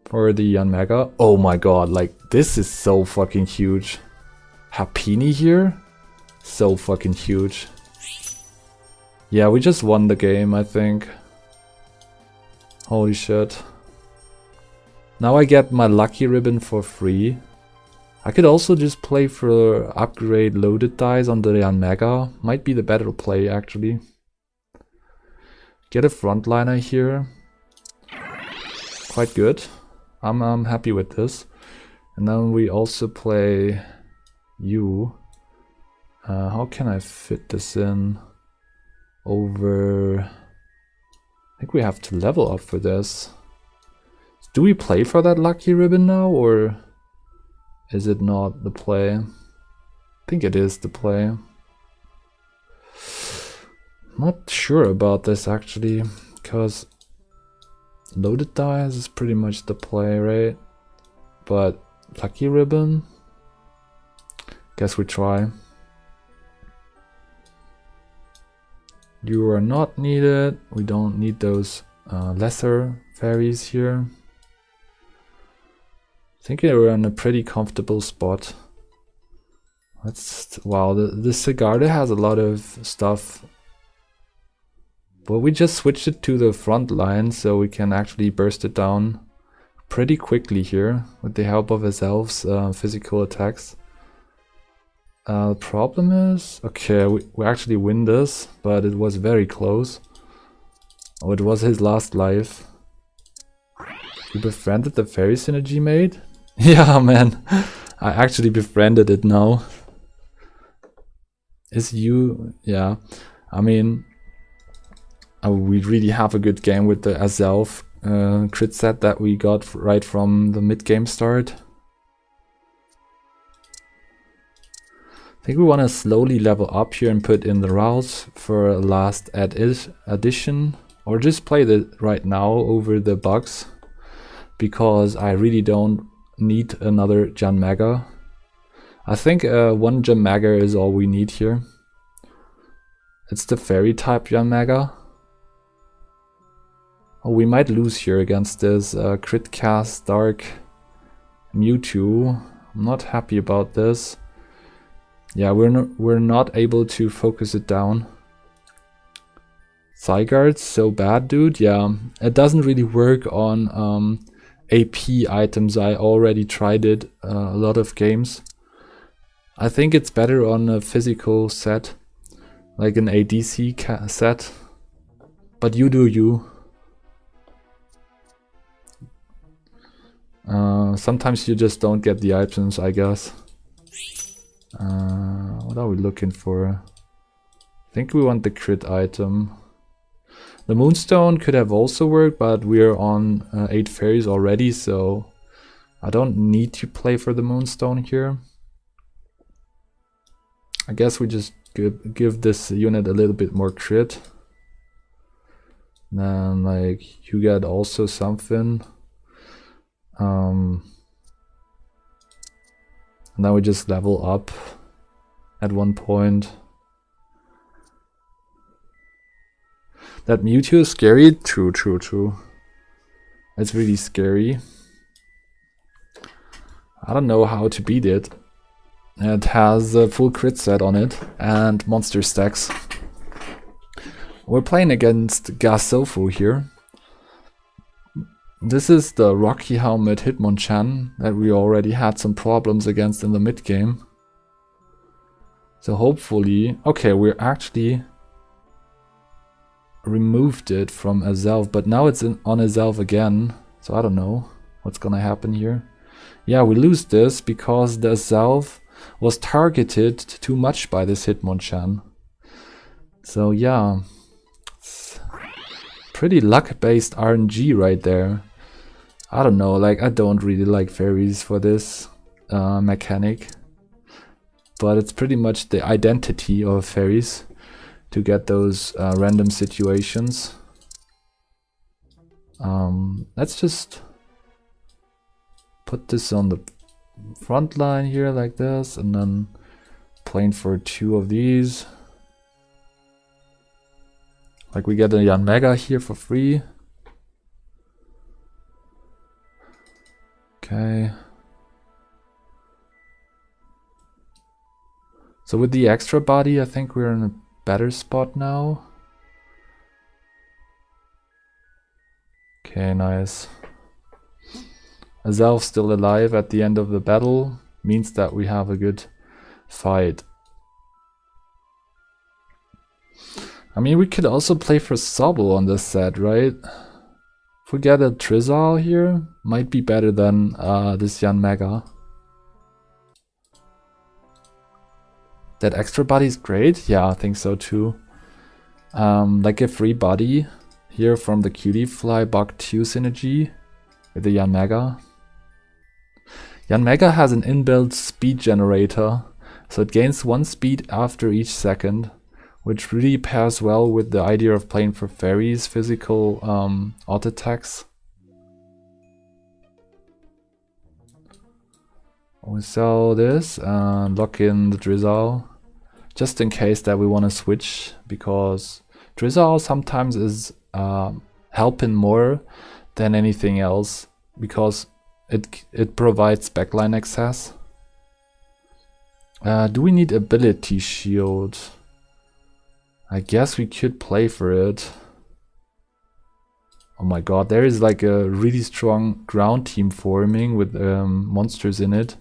For the Yanmega. Oh my god, like this is so fucking huge. Happiny here? So fucking huge. Yeah, we just won the game, I think. Holy shit. Now I get my lucky ribbon for free. I could also just play for upgrade loaded dice on the Yanmega. Might be the better play actually. Get a frontliner here. Quite good. I'm happy with this. And then we also play you. How can I fit this in? Over... I think we have to level up for this. Do we play for that lucky ribbon now, or is it not the play? I think it is the play. Not sure about this actually, because loaded dice is pretty much the play, right? But lucky ribbon? Guess we try. You are not needed. We don't need those lesser fairies here. I think we're in a pretty comfortable spot. Wow, the Sigarda has a lot of stuff. But we just switched it to the front line so we can actually burst it down pretty quickly here with the help of his elves' physical attacks. The problem is, okay, we actually win this, but it was very close. Oh, it was his last life. You befriended the fairy synergy mate? Yeah, man, I actually befriended it now. Is you, yeah, I mean, we really have a good game with the Azelf crit set that we got right from the mid-game start. I think we want to slowly level up here and put in the routes for a last addition or just play it right now over the bugs, because I really don't need another Yanmega. I think one Yanmega is all we need here. It's the fairy type Yanmega. Oh, we might lose here against this crit cast Dark Mewtwo. I'm not happy about this. Yeah, we're not able to focus it down. Zygarde's so bad, dude. Yeah, it doesn't really work on AP items. I already tried it a lot of games. I think it's better on a physical set, like an ADC set. But you do you. Sometimes you just don't get the items, I guess. What are we looking for? I think we want the crit item. The Moonstone could have also worked, but we're on 8 fairies already, so I don't need to play for the Moonstone here. I guess we just give this unit a little bit more crit. Then like you get also something. And now we just level up at one point. That Mewtwo is scary. True. It's really scary. I don't know how to beat it. It has a full crit set on it and monster stacks. We're playing against Gasofo here. This is the Rocky Helmet Hitmonchan that we already had some problems against in the mid game. So hopefully, okay, we're actually removed it from Azelf, but now it's on Azelf again. So I don't know what's gonna happen here. Yeah, we lose this because the Azelf was targeted too much by this Hitmonchan. So yeah, it's pretty luck-based RNG right there. I don't know, like I don't really like fairies for this mechanic, but it's pretty much the identity of fairies to get those random situations. Let's just put this on the front line here like this, and then playing for 2 of these. Like we get a Yanmega here for free. Okay. So with the extra body, I think we're in a better spot now. Okay, nice. Azelf still alive at the end of the battle means that we have a good fight. I mean, we could also play for Sobble on this set, right? If we get a Trizal here, might be better than this Yanmega. That extra body is great? Yeah, I think so too. Like a free body here from the Cutiefly Bug 2 synergy with the Yanmega. Yanmega has an inbuilt speed generator, so it gains 1 speed after each second, which really pairs well with the idea of playing for fairies, physical auto attacks. We sell this and lock in the Drizzle, just in case that we want to switch, because Drizzle sometimes is helping more than anything else, because it provides backline access. Do we need ability shield? I guess we could play for it. Oh my god, there is like a really strong ground team forming with monsters in it.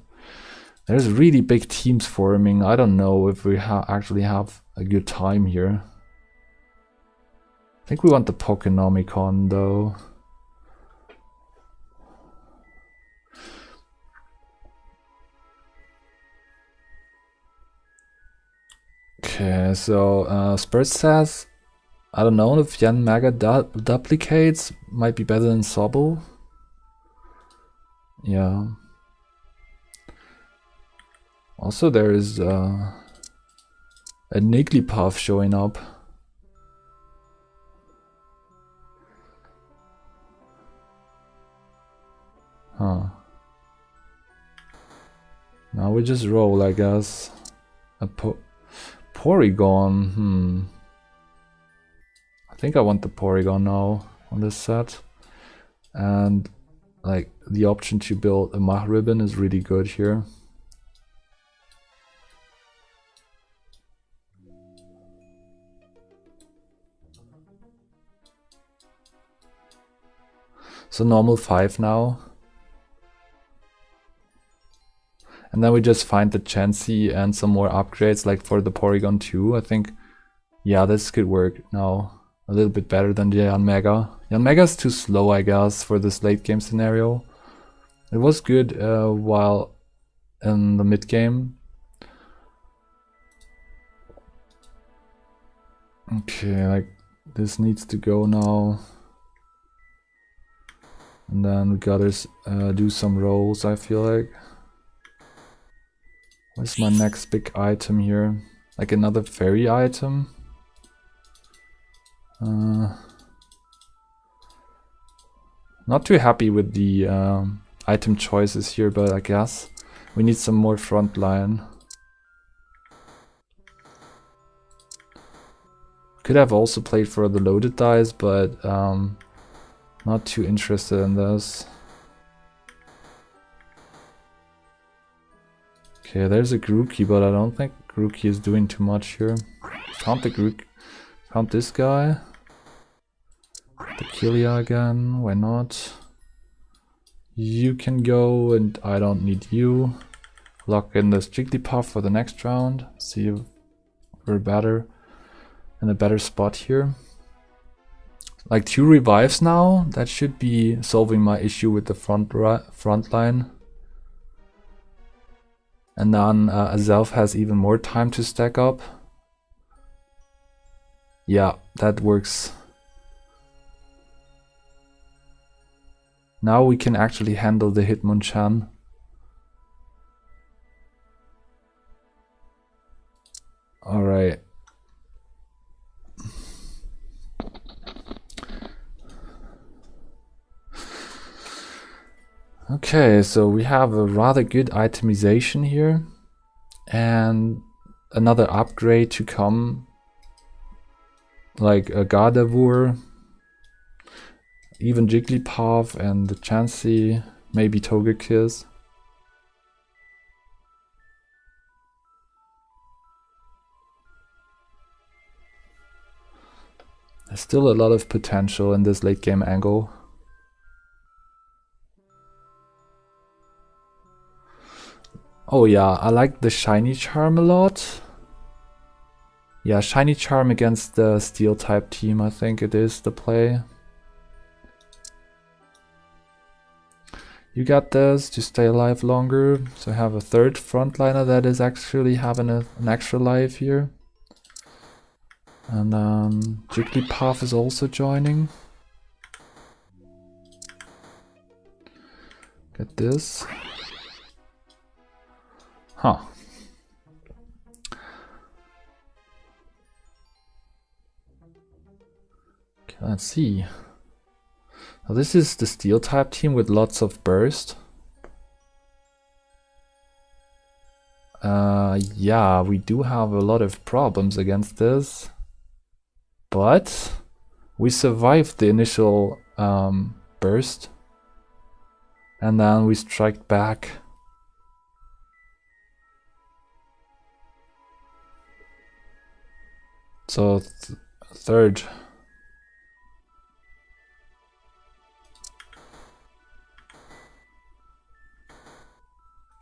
There's really big teams forming. I don't know if we actually have a good time here. I think we want the Pokenomicon though. Okay, so Spurs says, I don't know if Yanmega duplicates might be better than Sobble. Yeah. Also there is a Nigglypuff showing up. Huh. Now we just roll, I guess. A Porygon. I think I want the Porygon now on this set. And like the option to build a Mahribbon is really good here. So normal 5 now. And then we just find the Chansey and some more upgrades like for the Porygon 2. I think, yeah, this could work now a little bit better than the Yanmega. Yanmega is too slow, I guess, for this late game scenario. It was good while in the mid game. Okay, like this needs to go now. And then we gotta do some rolls, I feel like. What's my next big item here? Like another fairy item? Not too happy with the item choices here, but I guess we need some more front line. Could have also played for the loaded dice, but not too interested in this. Okay, there's a Grookey, but I don't think Grookey is doing too much here. Found the Grook. Found this guy. The Kilia again, why not? You can go and I don't need you. Lock in this Jigglypuff for the next round. See if we're better in a better spot here. Like 2 revives now, that should be solving my issue with the front line. And then Azelf has even more time to stack up. Yeah, that works. Now we can actually handle the Hitmonchan. Alright. Okay, so we have a rather good itemization here. And another upgrade to come. Like a Gardevoir. Even Jigglypuff and the Chansey, maybe Togekiss. There's still a lot of potential in this late game angle. Oh yeah, I like the Shiny Charm a lot. Yeah, Shiny Charm against the Steel type team, I think it is the play. You got this to stay alive longer, so have a third frontliner that is actually having an extra life here. And Jigglypuff is also joining. Get this. Huh. Okay, let's see. Now this is the Steel type team with lots of burst. Yeah, we do have a lot of problems against this. But we survived the initial burst. And then we strike back. So third.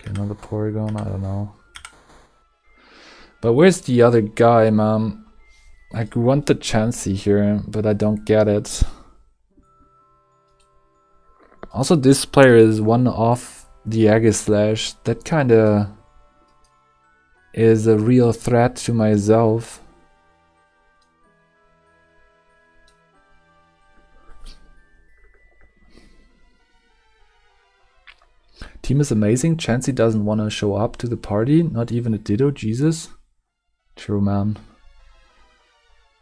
Okay, another Porygon, I don't know. But where's the other guy, man? I want the Chansey here, but I don't get it. Also, this player is one off the Aegislash. That kinda is a real threat to myself. Team is amazing. Chansey doesn't want to show up to the party. Not even a Ditto. Jesus. True, man.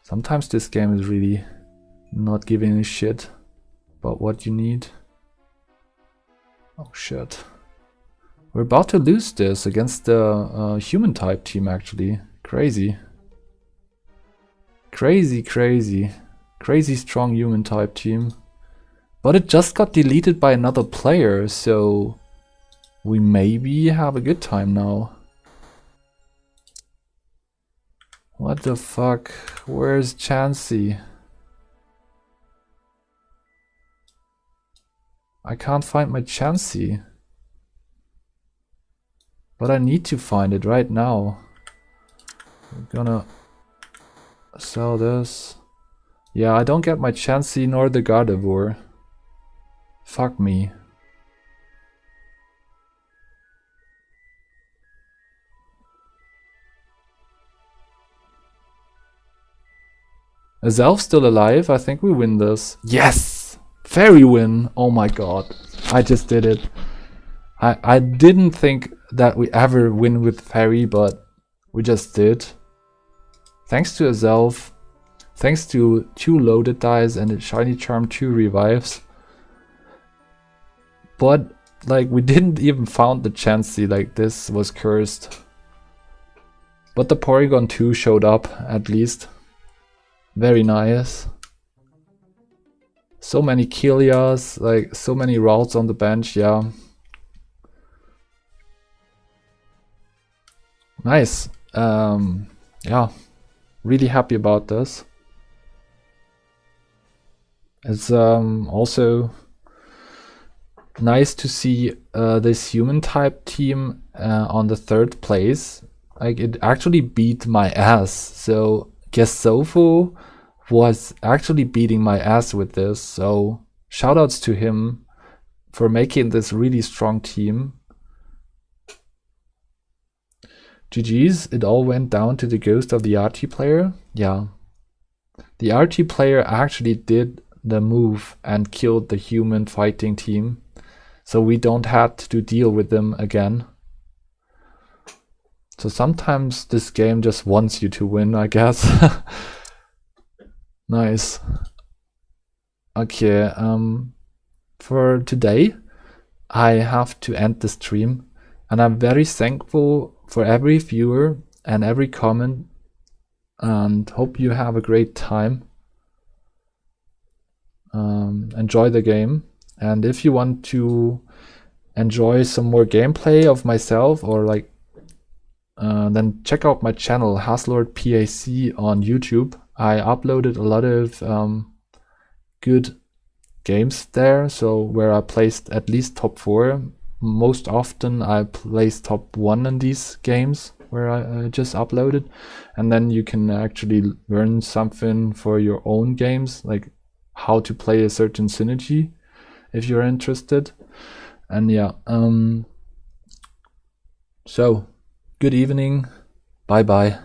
Sometimes this game is really not giving a shit about what you need. Oh shit. We're about to lose this against the human type team actually. Crazy. Crazy strong human type team. But it just got deleted by another player, so we maybe have a good time now. What the fuck? Where's Chansey? I can't find my Chansey. But I need to find it right now. I'm gonna sell this. Yeah, I don't get my Chansey nor the Gardevoir. Fuck me. Is Elf still alive? I think we win this. Yes! Fairy win! Oh my god. I just did it. I didn't think that we ever win with Fairy, but we just did. Thanks to Azelf. Thanks to 2 loaded dice and a Shiny Charm 2 revives. But like we didn't even found the Chansey, like this was cursed. But the Porygon 2 showed up at least. Very nice. So many Kilias, like so many routes on the bench, yeah. Nice. Yeah, really happy about this. It's also nice to see this human type team on the 3rd place. Like it actually beat my ass. So Gesofo was actually beating my ass with this. So shoutouts to him for making this really strong team. GG's, it all went down to the ghost of the RT player. Yeah. The RT player actually did the move and killed the human fighting team. So we don't have to deal with them again. So sometimes this game just wants you to win, I guess. Nice. Okay, for today, I have to end the stream. And I'm very thankful for every viewer and every comment. And hope you have a great time. Enjoy the game. And if you want to enjoy some more gameplay of myself or like then check out my channel Haslord PAC on YouTube. I uploaded a lot of good games there, so where I placed at least top 4. Most often I place top 1 in these games where I just uploaded, and then you can actually learn something for your own games, like how to play a certain synergy if you're interested. And yeah, so good evening, bye bye.